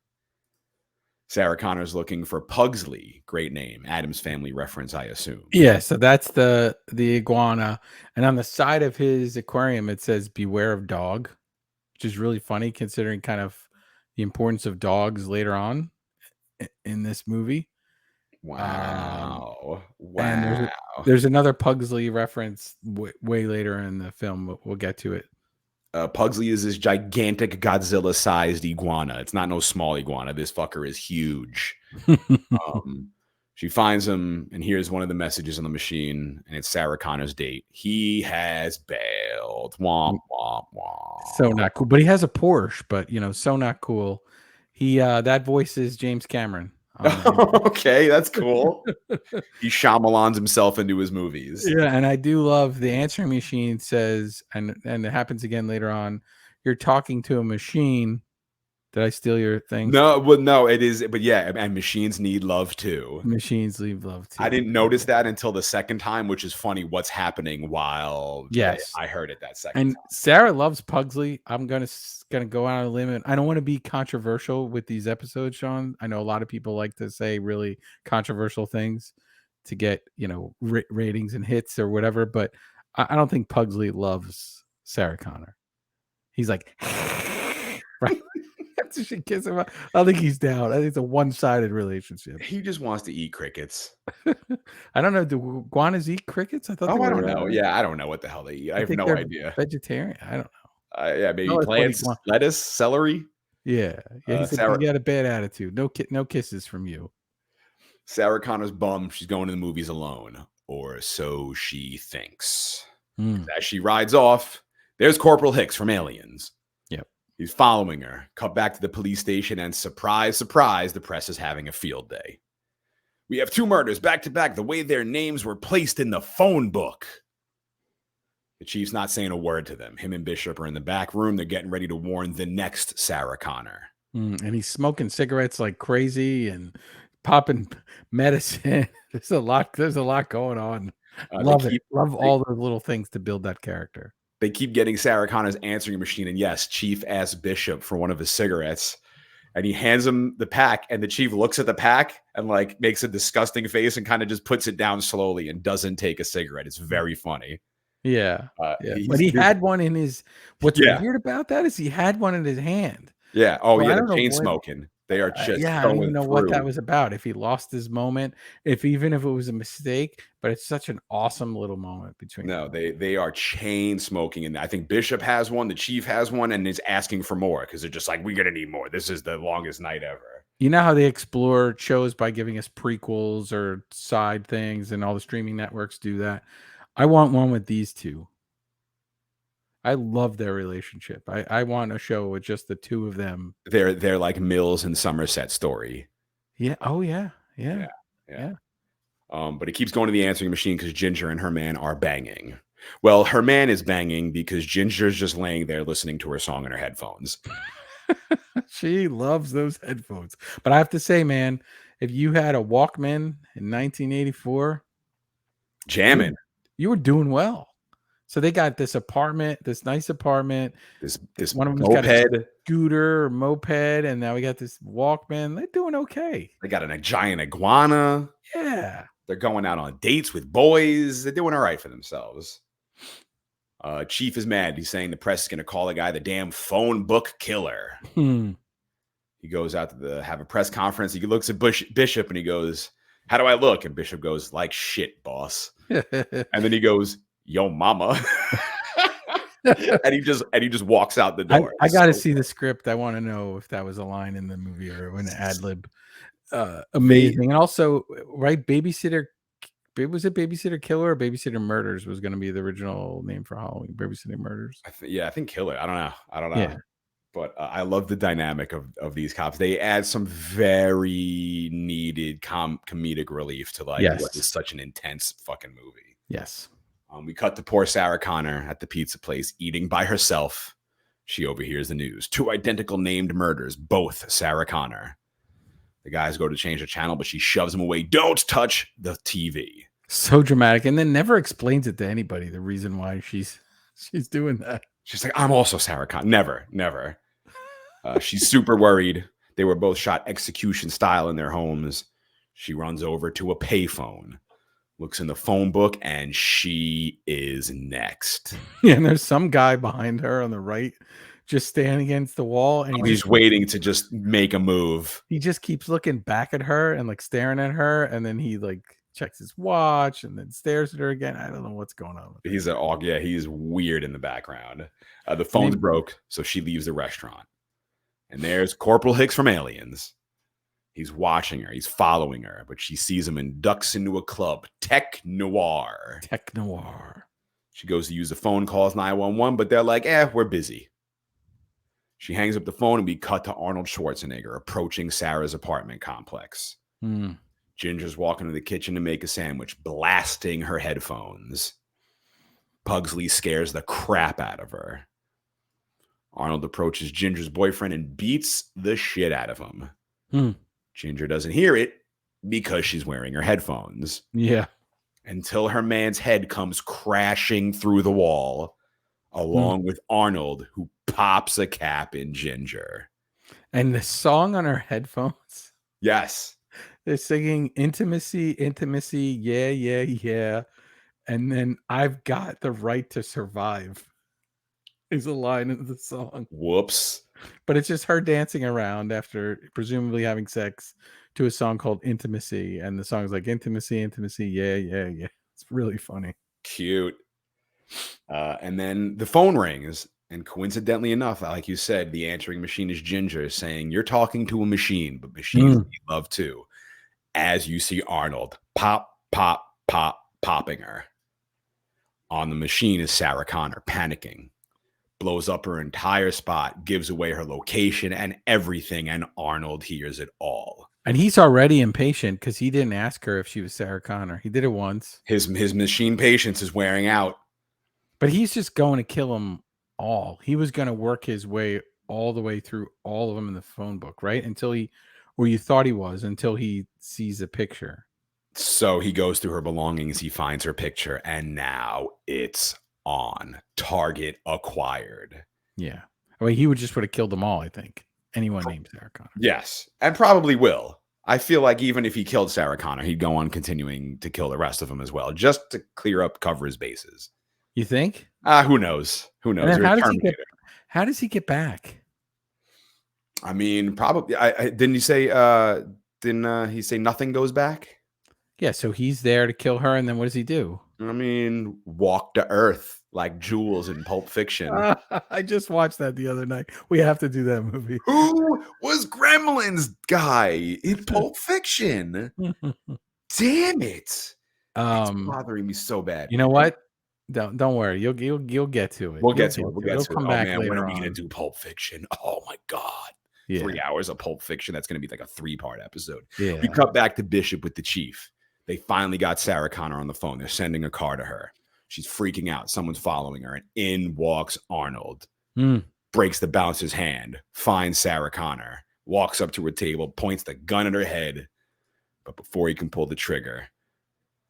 Sarah Connor's looking for Pugsley. Great name. Addams Family reference, I assume. Yeah, so that's the iguana. And on the side of his aquarium, it says, beware of dog, which is really funny considering kind of the importance of dogs later on in this movie. Wow. And there's another Pugsley reference way later in the film. We'll get to it. Pugsley is this gigantic Godzilla-sized iguana. It's not no small iguana. This fucker is huge. She finds him, and here's one of the messages on the machine, and it's Sarah Connor's date. He has bailed. Womp, womp, womp. So not cool. But he has a Porsche, but, so not cool. He that voice is James Cameron. Okay, that's cool. He Shyamalans himself into his movies. Yeah, and I do love the answering machine says, and it happens again later on, you're talking to a machine. Did I steal your thing? No, well, no, it is, but yeah, and machines need love too. Machines need love too. I didn't notice that until the second time, which is funny. What's happening while I heard it that second and time. Sarah loves Pugsley. I'm gonna go out on a limb. And I don't want to be controversial with these episodes, Sean. I know a lot of people like to say really controversial things to get ratings and hits or whatever, but I don't think Pugsley loves Sarah Connor. He's like, right. She kiss him. I don't think he's down. I think it's a one-sided relationship. He just wants to eat crickets. I don't know. Do iguanas eat crickets? I thought. I don't know. Yeah, I don't know what the hell they eat. I have no idea. Vegetarian? I don't know. Yeah, maybe plants, lettuce, celery. Yeah. He said you got a bad attitude. No kisses from you. Sarah Connor's bummed. She's going to the movies alone, or so she thinks. As she rides off, there's Corporal Hicks from Aliens. He's following her. Cut back to the police station, and surprise, surprise, the press is having a field day. We have 2 murders back to back, the way their names were placed in the phone book. The chief's not saying a word to them. Him and Bishop are in the back room. They're getting ready to warn the next Sarah Connor. And he's smoking cigarettes like crazy and popping medicine. There's a lot going on. Love it. Love all those little things to build that character. They keep getting Sarah Connor's answering machine, and yes, Chief asks Bishop for one of his cigarettes, and he hands him the pack, and the Chief looks at the pack and makes a disgusting face and kind of just puts it down slowly and doesn't take a cigarette. It's very funny. Yeah. But he had one in his. What's weird about that is he had one in his hand. Yeah. Oh, well, yeah. The chain smoking. They are just. I don't even know what that was about. If he lost his moment, even if it was a mistake, but it's such an awesome little moment between. No, they are chain smoking, and I think Bishop has one, the Chief has one, and is asking for more because they're just like, we're gonna need more. This is the longest night ever. You know how they explore shows by giving us prequels or side things, and all the streaming networks do that. I want one with these two. I love their relationship. I want a show with just the two of them. They're like Mills and Somerset story. Yeah. Oh yeah. But it keeps going to the answering machine because Ginger and her man are banging. Well, her man is banging because Ginger's just laying there listening to her song in her headphones. She loves those headphones. But I have to say, man, if you had a Walkman in 1984, jamming, you were doing well. So they got this nice apartment. This one of them's moped, got a scooter or moped, and now we got this Walkman. They're doing okay. They got a giant iguana. Yeah. They're going out on dates with boys. They're doing all right for themselves. Chief is mad. He's saying the press is going to call the guy the damn phone book killer. He goes out to have a press conference. He looks at Bishop and he goes, "How do I look?" And Bishop goes, "Like shit, boss." And then he goes, "Yo, mama." and he just walks out the door. I got to see the script. I want to know if that was a line in the movie or an ad lib. Amazing. And also, right, Babysitter. Was it Babysitter Killer or Babysitter Murders was going to be the original name for Halloween? Babysitter Murders. I think Killer. I don't know. Yeah. But I love the dynamic of these cops. They add some very needed comedic relief to what is such an intense fucking movie. Yes. We cut to poor Sarah Connor at the pizza place eating by herself. She overhears the news. 2 identical named murders, both Sarah Connor. The guys go to change the channel, but she shoves him away. Don't touch the TV. So dramatic, and then never explains it to anybody. The reason why she's doing that. She's like, I'm also Sarah Connor. Never. She's super worried. They were both shot execution style in their homes. She runs over to a payphone, looks in the phone book, and she is next. Yeah, and there's some guy behind her on the right, just standing against the wall, and He's waiting to just make a move. he just keeps looking back at her and like staring at her, and then he like checks his watch and then stares at her again. I don't know what's going on with He's weird in the background. The phone's broke, so she leaves the restaurant. And there's Corporal Hicks from Aliens. He's watching her. He's following her, but she sees him and ducks into a club. Tech Noir. She goes to use the phone, calls 911, but they're like, we're busy. She hangs up the phone, and we cut to Arnold Schwarzenegger approaching Sarah's apartment complex. Ginger's walking to the kitchen to make a sandwich, blasting her headphones. Pugsley scares the crap out of her. Arnold approaches Ginger's boyfriend and beats the shit out of him. Ginger doesn't hear it because she's wearing her headphones. Yeah. Until her man's head comes crashing through the wall, along with Arnold, who pops a cap in Ginger. And the song on her headphones. Yes. They're singing intimacy, intimacy, yeah, yeah, yeah. And then I've got the right to survive is a line in the song. Whoops. But it's just her dancing around after presumably having sex to a song called Intimacy. And the song's like intimacy, intimacy, yeah, yeah, yeah. It's really funny. Cute. And then the phone rings. And coincidentally enough, like you said, the answering machine is Ginger saying, you're talking to a machine, but machines need love too. As you see Arnold pop, pop, pop, popping her. On the machine is Sarah Connor panicking. Blows up her entire spot, gives away her location and everything, and Arnold hears it all. And he's already impatient because he didn't ask her if she was Sarah Connor. He did it once. His machine patience is wearing out. But he's just going to kill them all. He was going to work his way all the way through all of them in the phone book, right? Until you thought he was, until he sees a picture. So he goes through her belongings, he finds her picture, and now it's on. Target acquired. Yeah. I mean, he would have killed them all, I think. Anyone named Sarah Connor. Yes, and probably will. I feel like even if he killed Sarah Connor, he'd go on continuing to kill the rest of them as well, just to cover his bases. You think? Who knows? Who knows? How does he get back? I mean, probably. Didn't he say? Didn't he say nothing goes back? Yeah. So he's there to kill her, and then what does he do? I mean, walk to Earth like Jules in Pulp Fiction. I just watched that the other night. We have to do that movie. Who was Gremlins guy in Pulp Fiction? Damn it! It's bothering me so bad. You know what? Don't worry. You'll get to it. We'll get to it. It'll come back later. When are we gonna do Pulp Fiction? Oh my god! Yeah. 3 hours of Pulp Fiction. That's gonna be like a 3-part episode. Yeah. We cut back to Bishop with the chief. They finally got Sarah Connor on the phone. They're sending a car to her. She's freaking out. Someone's following her, and in walks Arnold. Breaks the bouncer's hand. Finds Sarah Connor. Walks up to her table. Points the gun at her head. But before he can pull the trigger,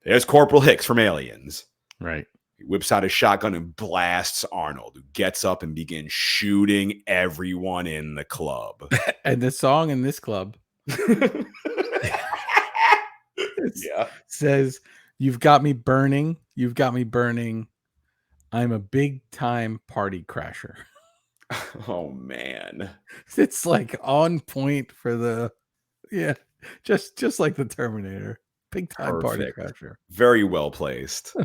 there's Corporal Hicks from Aliens. Right. He whips out his shotgun and blasts Arnold, who gets up and begins shooting everyone in the club. And the song in this club says, "You've got me burning. You've got me burning. I'm a big time party crasher." Oh man. It's like on point for just like the Terminator. Big time party crasher. Very well placed.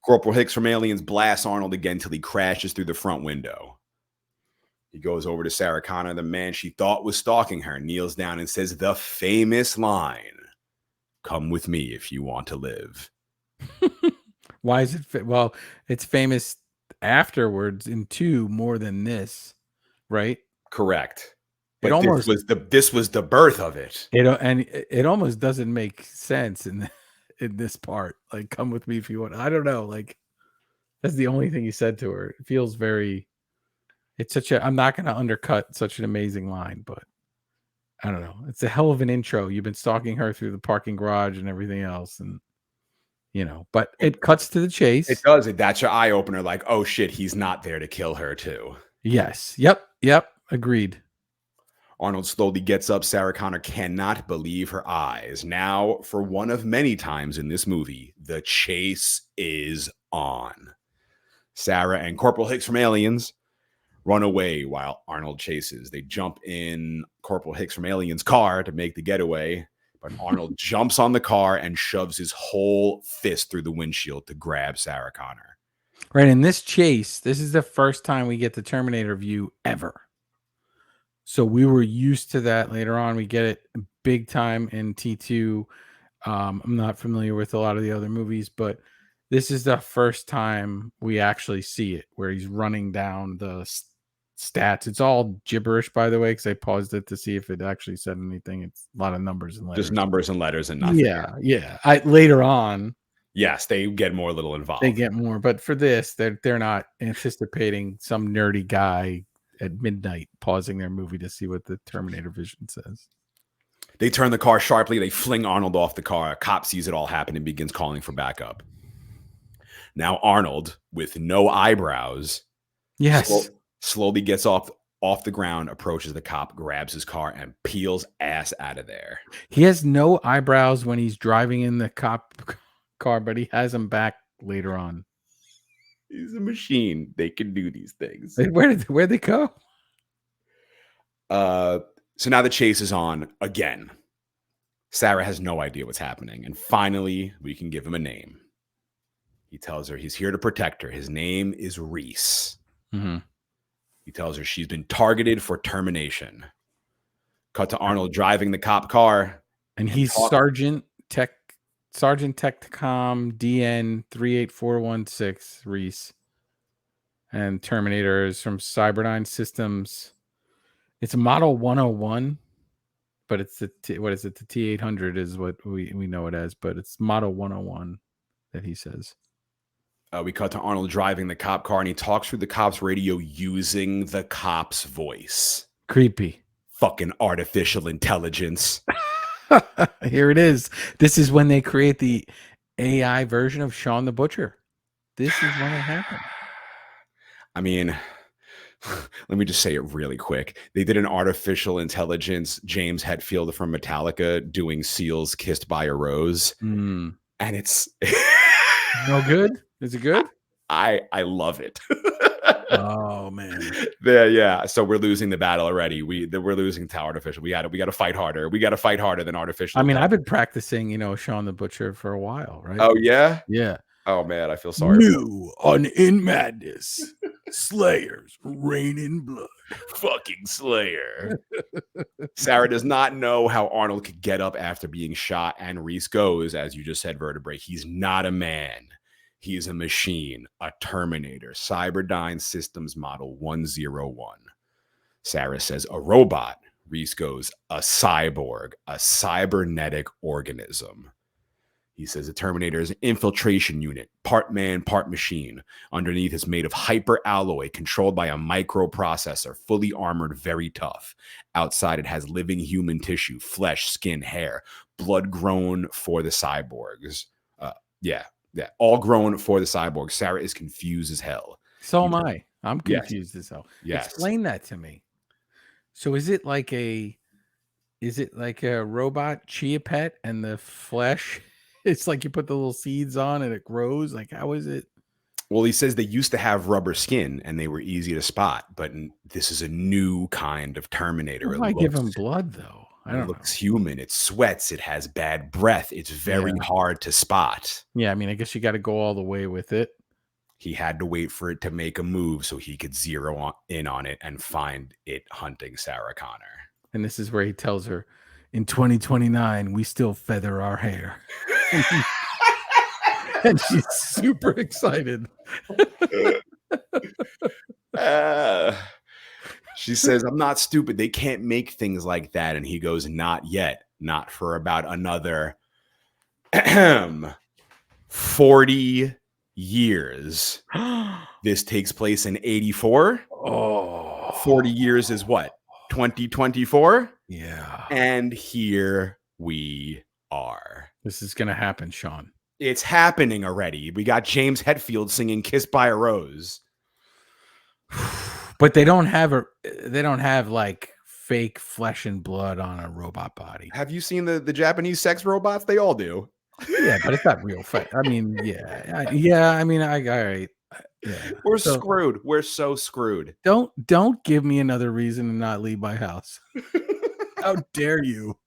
Corporal Hicks from Aliens blasts Arnold again till he crashes through the front window. He goes over to Sarah Connor, the man she thought was stalking her, kneels down and says the famous line, "Come with me if you want to live." Why is it? Well, it's famous afterwards in 2 more than this, right? Correct. But this was the birth of it. It almost doesn't make sense in this part. Like, come with me if you want. I don't know. Like, that's the only thing he said to her. It feels very. It's such a. I'm not going to undercut such an amazing line, but I don't know. It's a hell of an intro. You've been stalking her through the parking garage and everything else, and but it cuts to the It chase. does it. That's your eye opener. Like, oh shit, he's not there to kill her too. Yes. Yep. Agreed. Arnold slowly gets up. Sarah Connor cannot believe her eyes. Now, for one of many times in this movie, the chase is on. Sarah and Corporal Hicks from Aliens run away while Arnold chases. They jump in Corporal Hicks from Aliens' car to make the getaway, but Arnold jumps on the car and shoves his whole fist through the windshield to grab Sarah Connor. Right. In this chase, this is the first time we get the Terminator view ever. So we were used to that. Later on, we get it big time in T2. I'm not familiar with a lot of the other movies, but this is the first time we actually see it, where he's running down the stats. It's all gibberish, by the way, because I paused it to see if it actually said anything. It's a lot of numbers and letters. Just numbers and letters and nothing. Yeah. Later on, yes, they get more little involved. they get more, but for this, they're not anticipating some nerdy guy at midnight pausing their movie to see what the Terminator vision says. They turn the car sharply. They fling Arnold off the car. A cop sees it all happen and begins calling for backup. Now Arnold, with no eyebrows, slowly gets off the ground, approaches the cop, grabs his car, and peels ass out of there. He has no eyebrows when he's driving in the cop car, but he has them back later on. He's a machine. They can do these things. Where'd they go? So now the chase is on again. Sarah has no idea what's happening. And finally, we can give him a name. He tells her he's here to protect her. His name is Reese. Mm-hmm. He tells her she's been targeted for termination. Cut to Arnold driving the cop car. And he's Sergeant Techcom DN 38416 Reese. And Terminator is from Cyberdyne Systems. It's a Model 101, but it's what is it? The T800 is what we know it as, but it's Model 101 that he says. We cut to Arnold driving the cop car, and he talks through the cop's radio using the cop's voice. Creepy. Fucking artificial intelligence. Here it is. This is when they create the AI version of Shawn the Butcher. This is when it happened. I mean, let me just say it really quick. They did an artificial intelligence James Hetfield from Metallica doing Seal's Kissed by a Rose. And it's no good. Is it good? I love it. Oh man. Yeah. So we're losing the battle already. We're losing to artificial. We got to fight harder. We got to fight harder than artificial. I mean, I've been practicing, Shawn the Butcher for a while, right? Oh yeah? Yeah. Oh man, I feel sorry. New on In Madness. Slayers reign in blood. Fucking Slayer. Sarah does not know how Arnold could get up after being shot, and Reese goes, as you just said, Vertebrae. He's not a man. He is a machine, a Terminator, Cyberdyne Systems Model 101. Sarah says, a robot. Reese goes, a cyborg, a cybernetic organism. He says the Terminator is an infiltration unit, part man, part machine. Underneath is made of hyper alloy, controlled by a microprocessor, fully armored, very tough. Outside it has living human tissue, flesh, skin, hair, blood grown for the cyborgs. Yeah, all grown for the cyborg. Sarah is confused as hell. So am I. I'm confused as hell. Yes. Explain that to me. So is it like a robot chia pet and the flesh? It's like you put the little seeds on and it grows. Like, how is it? Well, he says they used to have rubber skin and they were easy to spot, but this is a new kind of Terminator. Why give him blood though? I don't know. It looks human. It sweats. It has bad breath. It's very hard to spot. Yeah, I mean, I guess you got to go all the way with it. He had to wait for it to make a move so he could zero in on it and find it hunting Sarah Connor. And this is where he tells her, in 2029, we still feather our hair. And she's super excited. She says, I'm not stupid. They can't make things like that. And he goes, not yet. Not for about another 40 years. This takes place in 84. 40 years is what? 2024? Yeah. And here we are. This is going to happen, Sean. It's happening already. We got James Hetfield singing Kissed by a Rose. But they don't have like fake flesh and blood on a robot body. Have you seen the Japanese sex robots? They all do. Yeah, but it's not real fake. I mean, yeah. I mean, all right. Yeah. We're screwed. We're so screwed. Don't give me another reason to not leave my house. How dare you?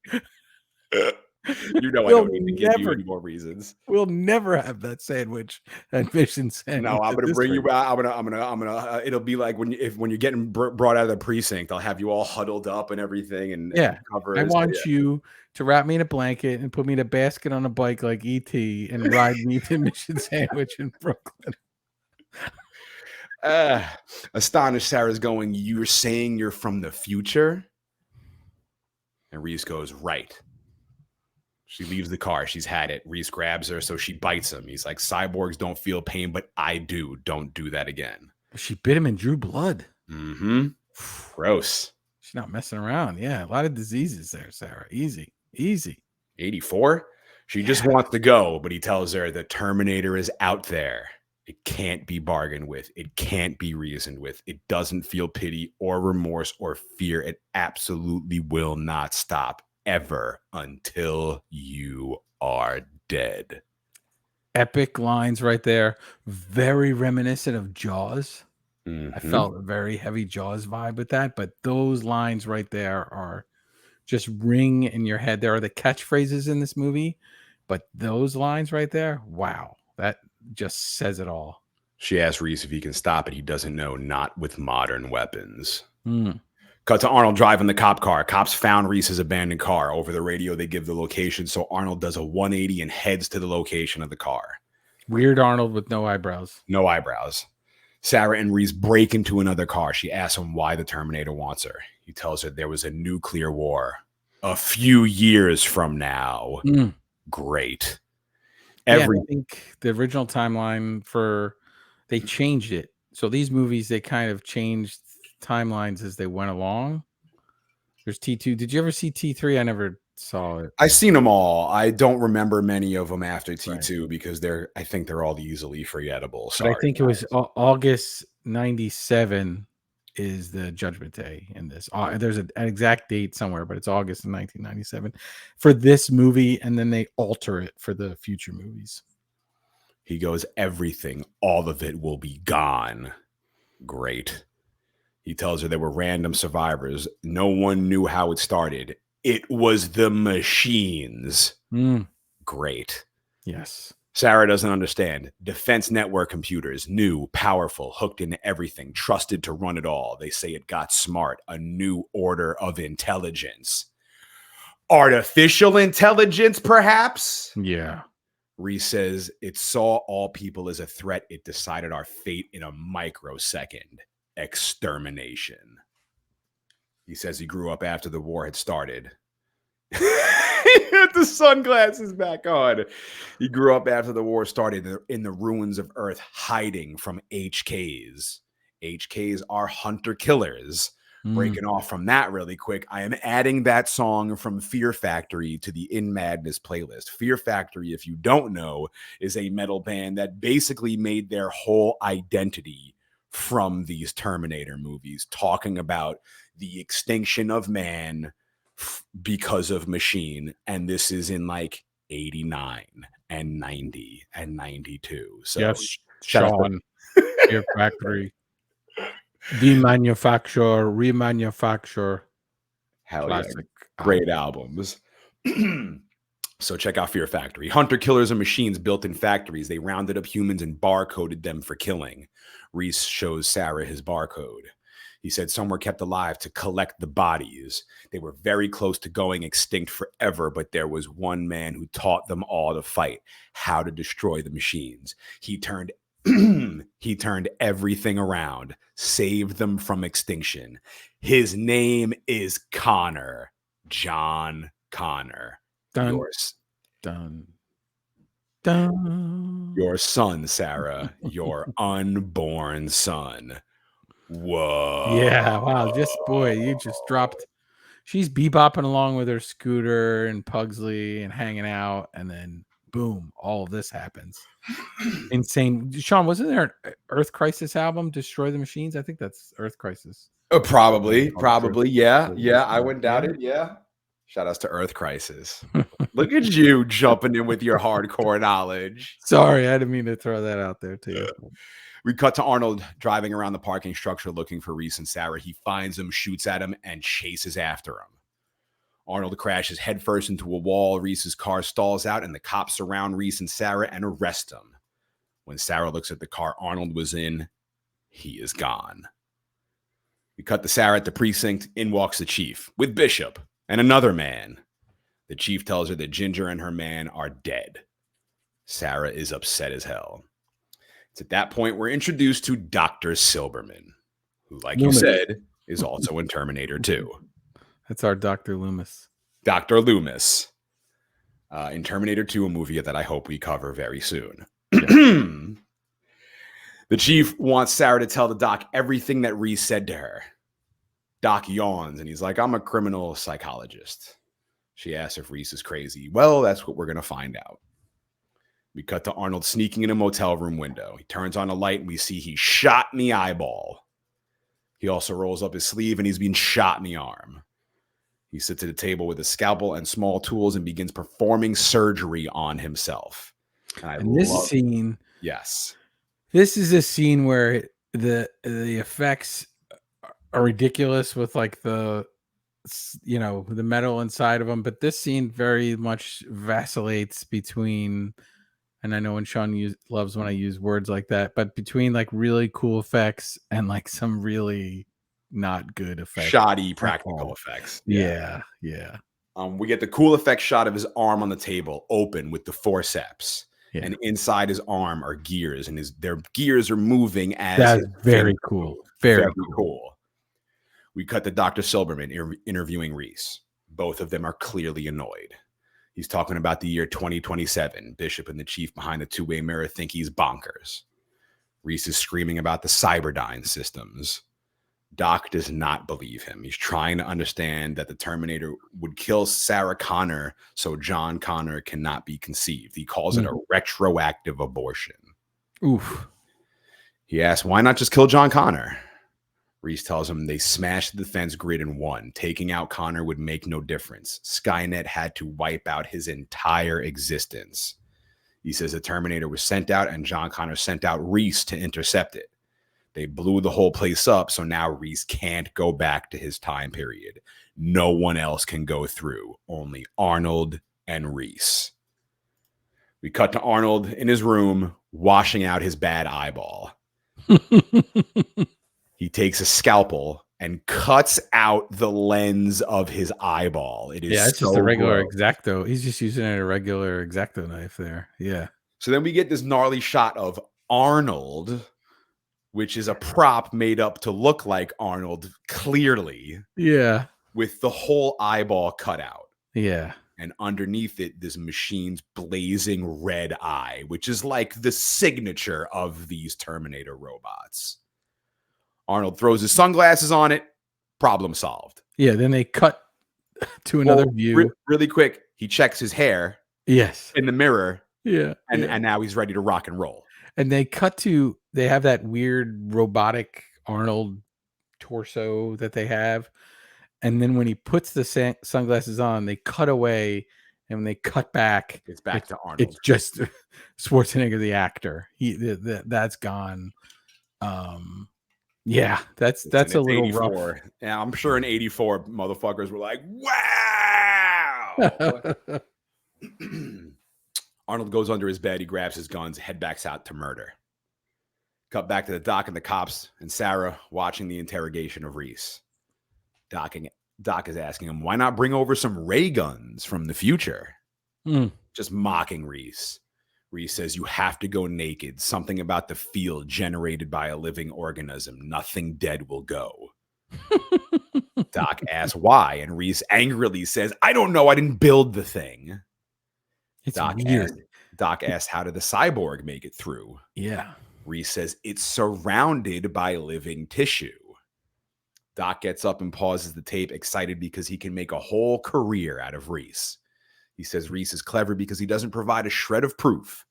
You know I don't need to give you any more reasons. We'll never have that sandwich at Mission Sandwich. No, I'm gonna bring you out. I'm gonna. It'll be like when you're getting brought out of the precinct, I'll have you all huddled up and everything, and I want you to wrap me in a blanket and put me in a basket on a bike like ET and ride me to Mission Sandwich in Brooklyn. Astonished Sarah's going, "You're saying you're from the future?" And Reese goes, "Right." She leaves the car. She's had it. Reese grabs her, so she bites him. He's like, "Cyborgs don't feel pain, but I do. Don't do that again." She bit him and drew blood. Mm-hmm. Gross. She's not messing around. Yeah, a lot of diseases there, Sarah. Easy. 84? She just wants to go, but he tells her the Terminator is out there. It can't be bargained with. It can't be reasoned with. It doesn't feel pity or remorse or fear. It absolutely will not stop ever until you are dead. Epic lines right there. Very reminiscent of Jaws. Mm-hmm. I felt a very heavy Jaws vibe with that, but those lines right there are just ring in your head. There are the catchphrases in this movie, but those lines right there, wow, that just says it all. She asks Reese if he can stop it. He doesn't know, not with modern weapons. Mm. Cut to Arnold driving the cop car. Cops found Reese's abandoned car. Over the radio, they give the location, so Arnold does a 180 and heads to the location of the car. Weird Arnold with no eyebrows. No eyebrows. Sarah and Reese break into another car. She asks him why the Terminator wants her. He tells her there was a nuclear war a few years from now. Mm. Great. I think the original timeline they changed it. So these movies, they kind of changed timelines as they went along. There's T2. Did you ever see T3? I never saw it. I've seen them all. I don't remember many of them after T2 because I think they're all easily forgettable. Sorry, but I think it was August 97 is the Judgment Day in this. There's an exact date somewhere, but it's August of 1997 for this movie, and then they alter it for the future movies. He goes, everything, all of it will be gone. Great. He tells her there were random survivors. No one knew how it started. It was the machines. Mm. Great. Yes. Sarah doesn't understand. Defense network computers, new, powerful, hooked into everything, trusted to run it all. They say it got smart, a new order of intelligence. Artificial intelligence, perhaps? Yeah. Reese says it saw all people as a threat. It decided our fate in a microsecond. Extermination. He says he grew up after the war had started. He had the sunglasses back on. He grew up after the war started in the ruins of Earth, hiding from HKs. HKs are hunter killers. Breaking off from that really quick, I am adding that song from Fear Factory to the In Madness playlist. Fear Factory, if you don't know, is a metal band that basically made their whole identity from these Terminator movies, talking about the extinction of man because of machine. And this is in like 89 and 90 and 92. So yes, Sean, Fear Factory. Demanufacture, remanufacture. Hell classic. Yeah. Great albums. So check out Fear Factory. Hunter killers are machines built in factories. They rounded up humans and barcoded them for killing. Reese shows Sarah his barcode. He said some were kept alive to collect the bodies. They were very close to going extinct forever, but there was one man who taught them all to fight, how to destroy the machines. He turned everything around, saved them from extinction. His name is Connor. John Connor. Dun, dun, dun. Your son, Sarah. Your unborn son. Whoa. Yeah, wow. You just dropped she's bebopping along with her scooter and Pugsley and hanging out, and then boom, all of this happens. Insane. Sean, wasn't there an Earth Crisis album, Destroy the Machines? I think that's Earth Crisis. Probably. Yeah. Yeah. I wouldn't doubt it. Yeah. Shout outs to Earth Crisis. Look at you jumping in with your hardcore knowledge. Sorry, I didn't mean to throw that out there to you. We cut to Arnold driving around the parking structure looking for Reese and Sarah. He finds them, shoots at him, and chases after him. Arnold crashes headfirst into a wall. Reese's car stalls out, and the cops surround Reese and Sarah and arrest him. When Sarah looks at the car Arnold was in, he is gone. We cut to Sarah at the precinct. In walks the chief with Bishop and another man. The chief tells her that Ginger and her man are dead. Sarah is upset as hell. It's at that point we're introduced to Dr. Silberman, who, like you said, is also in Terminator 2. That's our Dr. Loomis. Dr. Loomis. In Terminator 2, a movie that I hope we cover very soon. The chief wants Sarah to tell the doc everything that Reese said to her. Doc yawns, and he's like, I'm a criminal psychologist. She asks if Reese is crazy. Well, that's what we're going to find out. We cut to Arnold sneaking in a motel room window. He turns on a light, and we see he's shot in the eyeball. He also rolls up his sleeve, and he's been shot in the arm. He sits at a table with a scalpel and small tools and begins performing surgery on himself. And this scene... Yes. This is a scene where the effects are ridiculous with like the metal inside of them, but this scene very much vacillates between, and I know when Sean loves when I use words like that, but between like really cool effects and like some really not good effects. Shoddy practical effects. Yeah. We get the cool effect shot of his arm on the table open with the forceps. Yeah. And inside his arm are gears, and their gears are moving as that's very cool. Very cool. We cut to Dr. Silberman interviewing Reese. Both of them are clearly annoyed. He's talking about the year 2027. Bishop and the chief behind the two-way mirror think he's bonkers. Reese is screaming about the Cyberdyne systems. Doc does not believe him. He's trying to understand that the Terminator would kill Sarah Connor so John Connor cannot be conceived. He calls it a retroactive abortion. Oof. He asks, why not just kill John Connor? Reese tells him they smashed the defense grid and won. Taking out Connor would make no difference. Skynet had to wipe out his entire existence. He says the Terminator was sent out and John Connor sent out Reese to intercept it. They blew the whole place up, so now Reese can't go back to his time period. No one else can go through, only Arnold and Reese. We cut to Arnold in his room, washing out his bad eyeball. He takes a scalpel and cuts out the lens of his eyeball. It is it's just a regular X-Acto. He's just using a regular X-Acto knife there. Yeah. So then we get this gnarly shot of Arnold, which is a prop made up to look like Arnold, clearly. Yeah. With the whole eyeball cut out. Yeah. And underneath it, this machine's blazing red eye, which is like the signature of these Terminator robots. Arnold throws his sunglasses on it. Problem solved. Yeah, then they cut to another view. Really quick, he checks his hair. Yes. In the mirror. Yeah. And now he's ready to rock and roll. And they cut to, they have that weird robotic Arnold torso that they have. And then when he puts the sunglasses on, they cut away. And when they cut back, it's back to Arnold. It's just Schwarzenegger, the actor. That's gone. Yeah, that's a little 84. rough. Yeah, I'm sure in 84, motherfuckers were like, wow. Arnold goes under his bed. He grabs his guns, head backs out to murder. Cut back to the doc and the cops and Sarah watching the interrogation of Reese. Doc is asking him, why not bring over some ray guns from the future? Just mocking Reese. Reese says, you have to go naked. Something about the field generated by a living organism. Nothing dead will go. Doc asks why, and Reese angrily says, I don't know. I didn't build the thing. It's weird. Doc asks, how did the cyborg make it through? Yeah. Reese says, it's surrounded by living tissue. Doc gets up and pauses the tape, excited because he can make a whole career out of Reese. He says Reese is clever because he doesn't provide a shred of proof.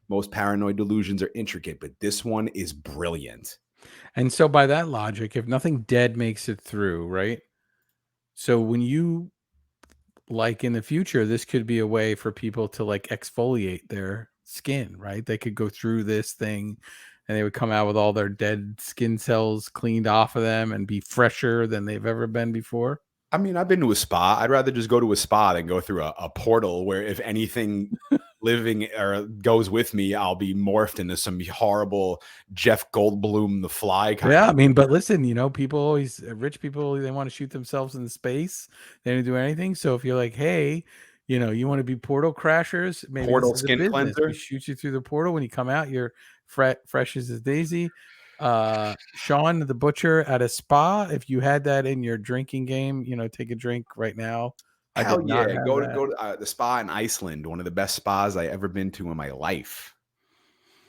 Most paranoid delusions are intricate, but this one is brilliant. And so by that logic, if nothing dead makes it through, right? So when you, like in the future, this could be a way for people to like exfoliate their skin, right? They could go through this thing and they would come out with all their dead skin cells cleaned off of them and be fresher than they've ever been before. I mean, I've been to a spa. I'd rather just go to a spa than go through a portal where if anything living or goes with me, I'll be morphed into some horrible Jeff Goldblum the Fly kind Yeah, I of. mean, but listen, people always, rich people, they want to shoot themselves into space. They don't do anything. So if you're like, hey, you want to be portal crashers, maybe this Portal is a skin business. We cleanser. shoot you through the portal. When you come out, you're fresh as a daisy. Shawn the Butcher at a spa. If you had that in your drinking game, take a drink right now. I Hell did not yeah. have Go that. to the spa in Iceland. One of the best spas I ever been to in my life.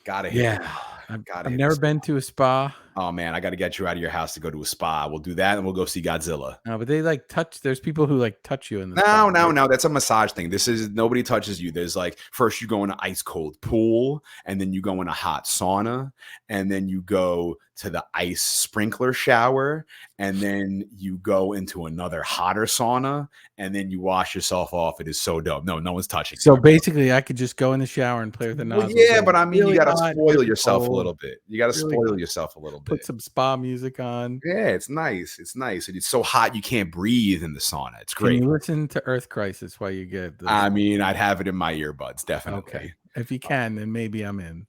Gotta hit. Yeah, I've Gotta hit never the been spa. to a spa. Oh man, I got to get you out of your house to go to a spa. We'll do that and we'll go see Godzilla. No, but they like touch. There's people who like touch you in the spa. No. That's a massage thing. This is nobody touches you. There's like first you go in an ice cold pool, and then you go in a hot sauna, and then you go to the ice sprinkler shower, and then you go into another hotter sauna, and then you wash yourself off. It is so dope. No one's touching So you. basically, I could just go in the shower and play with the Well, nozzles. yeah, but I mean, really you got to hot, spoil really yourself a cold, little bit. You got to really spoil hot. yourself a little bit. Put some spa music on. Yeah, it's nice. It's nice. And it's so hot you can't breathe in the sauna. It's Can great. you listen to Earth Crisis while you get this? I mean, I'd have it in my earbuds, definitely. Okay. If you can, then maybe I'm in.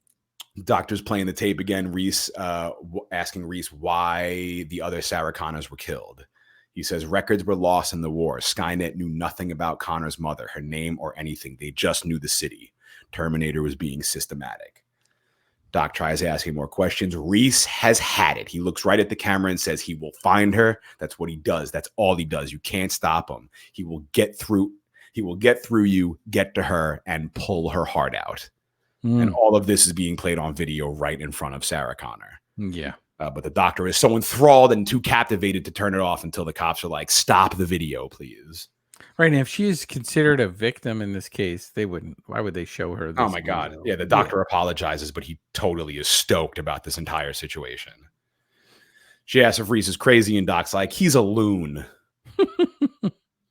Doctor's playing the tape again. Reese asking Reese why the other Sarah Connors were killed. He says records were lost in the war. Skynet knew nothing about Connor's mother, her name, or anything. They just knew the city. Terminator was being systematic. Doc tries asking more questions. Reese has had it. He looks right at the camera and says he will find her. That's what he does. That's all he does. You can't stop him. He will get through. He will get through you, get to her, and pull her heart out. And all of this is being played on video right in front of Sarah Connor. Yeah. But the doctor is so enthralled and too captivated to turn it off until the cops are like, stop the video, please. Right. And if she is considered a victim in this case, they wouldn't. Why would they show her this? Oh, my God. video? Yeah, the doctor apologizes, but he totally is stoked about this entire situation. She asks if Reese is crazy, and Doc's like, he's a loon.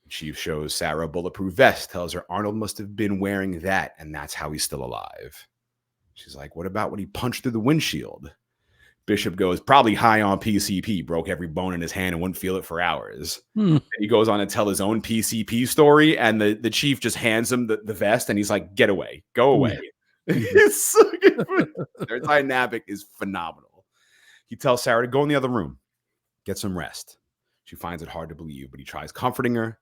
Chief shows Sarah a bulletproof vest, tells her Arnold must have been wearing that, and that's how he's still alive. She's like, what about when he punched through the windshield? Bishop goes, probably high on PCP, broke every bone in his hand and wouldn't feel it for hours. He goes on to tell his own PCP story, and the chief just hands him the vest, and he's like, get away, go away. It's so good. Their dynamic is phenomenal. He tells Sarah to go in the other room, get some rest. She finds it hard to believe, but he tries comforting her,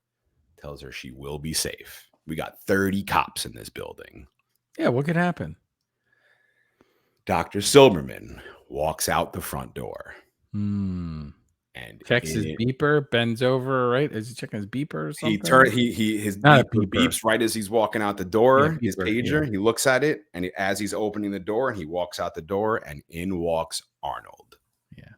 tells her she will be safe. We got 30 cops in this building. Yeah, what could happen? Dr. Silberman walks out the front door. And checks his beeper, bends over, right? Is he checking his beeper or something? His beeper beeps right as he's walking out the door. Yeah, his pager. Yeah. He looks at it, and as he's opening the door, and he walks out the door, and in walks Arnold. Yeah.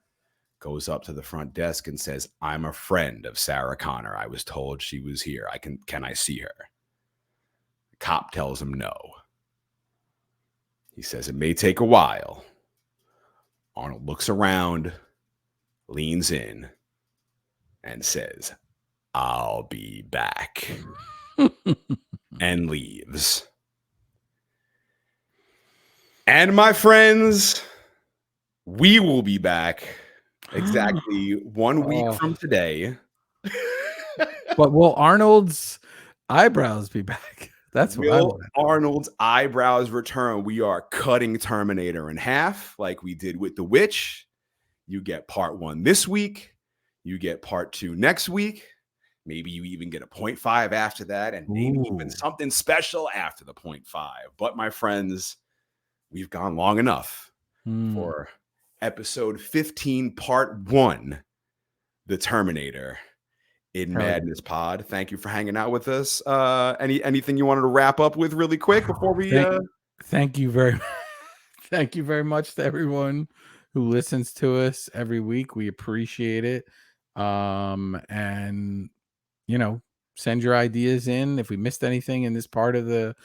Goes up to the front desk and says, I'm a friend of Sarah Connor. I was told she was here. Can I see her? The cop tells him no. He says it may take a while. Arnold looks around, leans in, and says, I'll be back. And leaves. And my friends, we will be back exactly 1 week from today. But will Arnold's eyebrows be back? That's will Arnold's eyebrows return. We are cutting Terminator in half like we did with The Witch. You get part 1 this week. You get part 2 next week. Maybe you even get a 0.5 after that, and maybe even something special after the 0.5. But my friends, we've gone long enough for episode 15, part 1, The Terminator in Madness Pod. Thank you for hanging out with us. Anything you wanted to wrap up with really quick before we thank you very thank you very much to everyone who listens to us every week. We appreciate it. And send your ideas in. If we missed anything in this part of the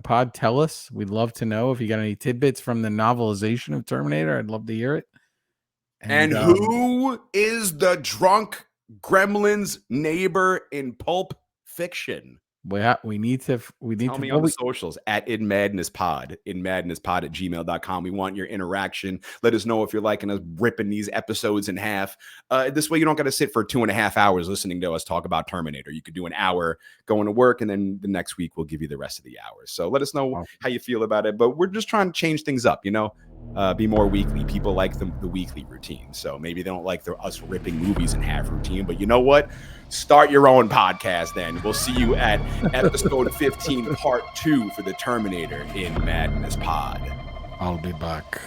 pod, tell us. We'd love to know. If you got any tidbits from the novelization of Terminator, I'd love to hear it. And who is the drunk gremlin's neighbor in Pulp Fiction? We need to Tell me on the socials at inmadnesspod at gmail.com. We want your interaction. Let us know if you're liking us ripping these episodes in half. This way you don't got to sit for 2.5 hours listening to us talk about Terminator. You could do an hour going to work, and then the next week we'll give you the rest of the hours. So let us know how you feel about it. But we're just trying to change things up, be more weekly. People like the weekly routine. So maybe they don't like us ripping movies in half routine, but you know what? Start your own podcast then. We'll see you at episode 15, part 2 for the Terminator in Madness Pod. I'll be back.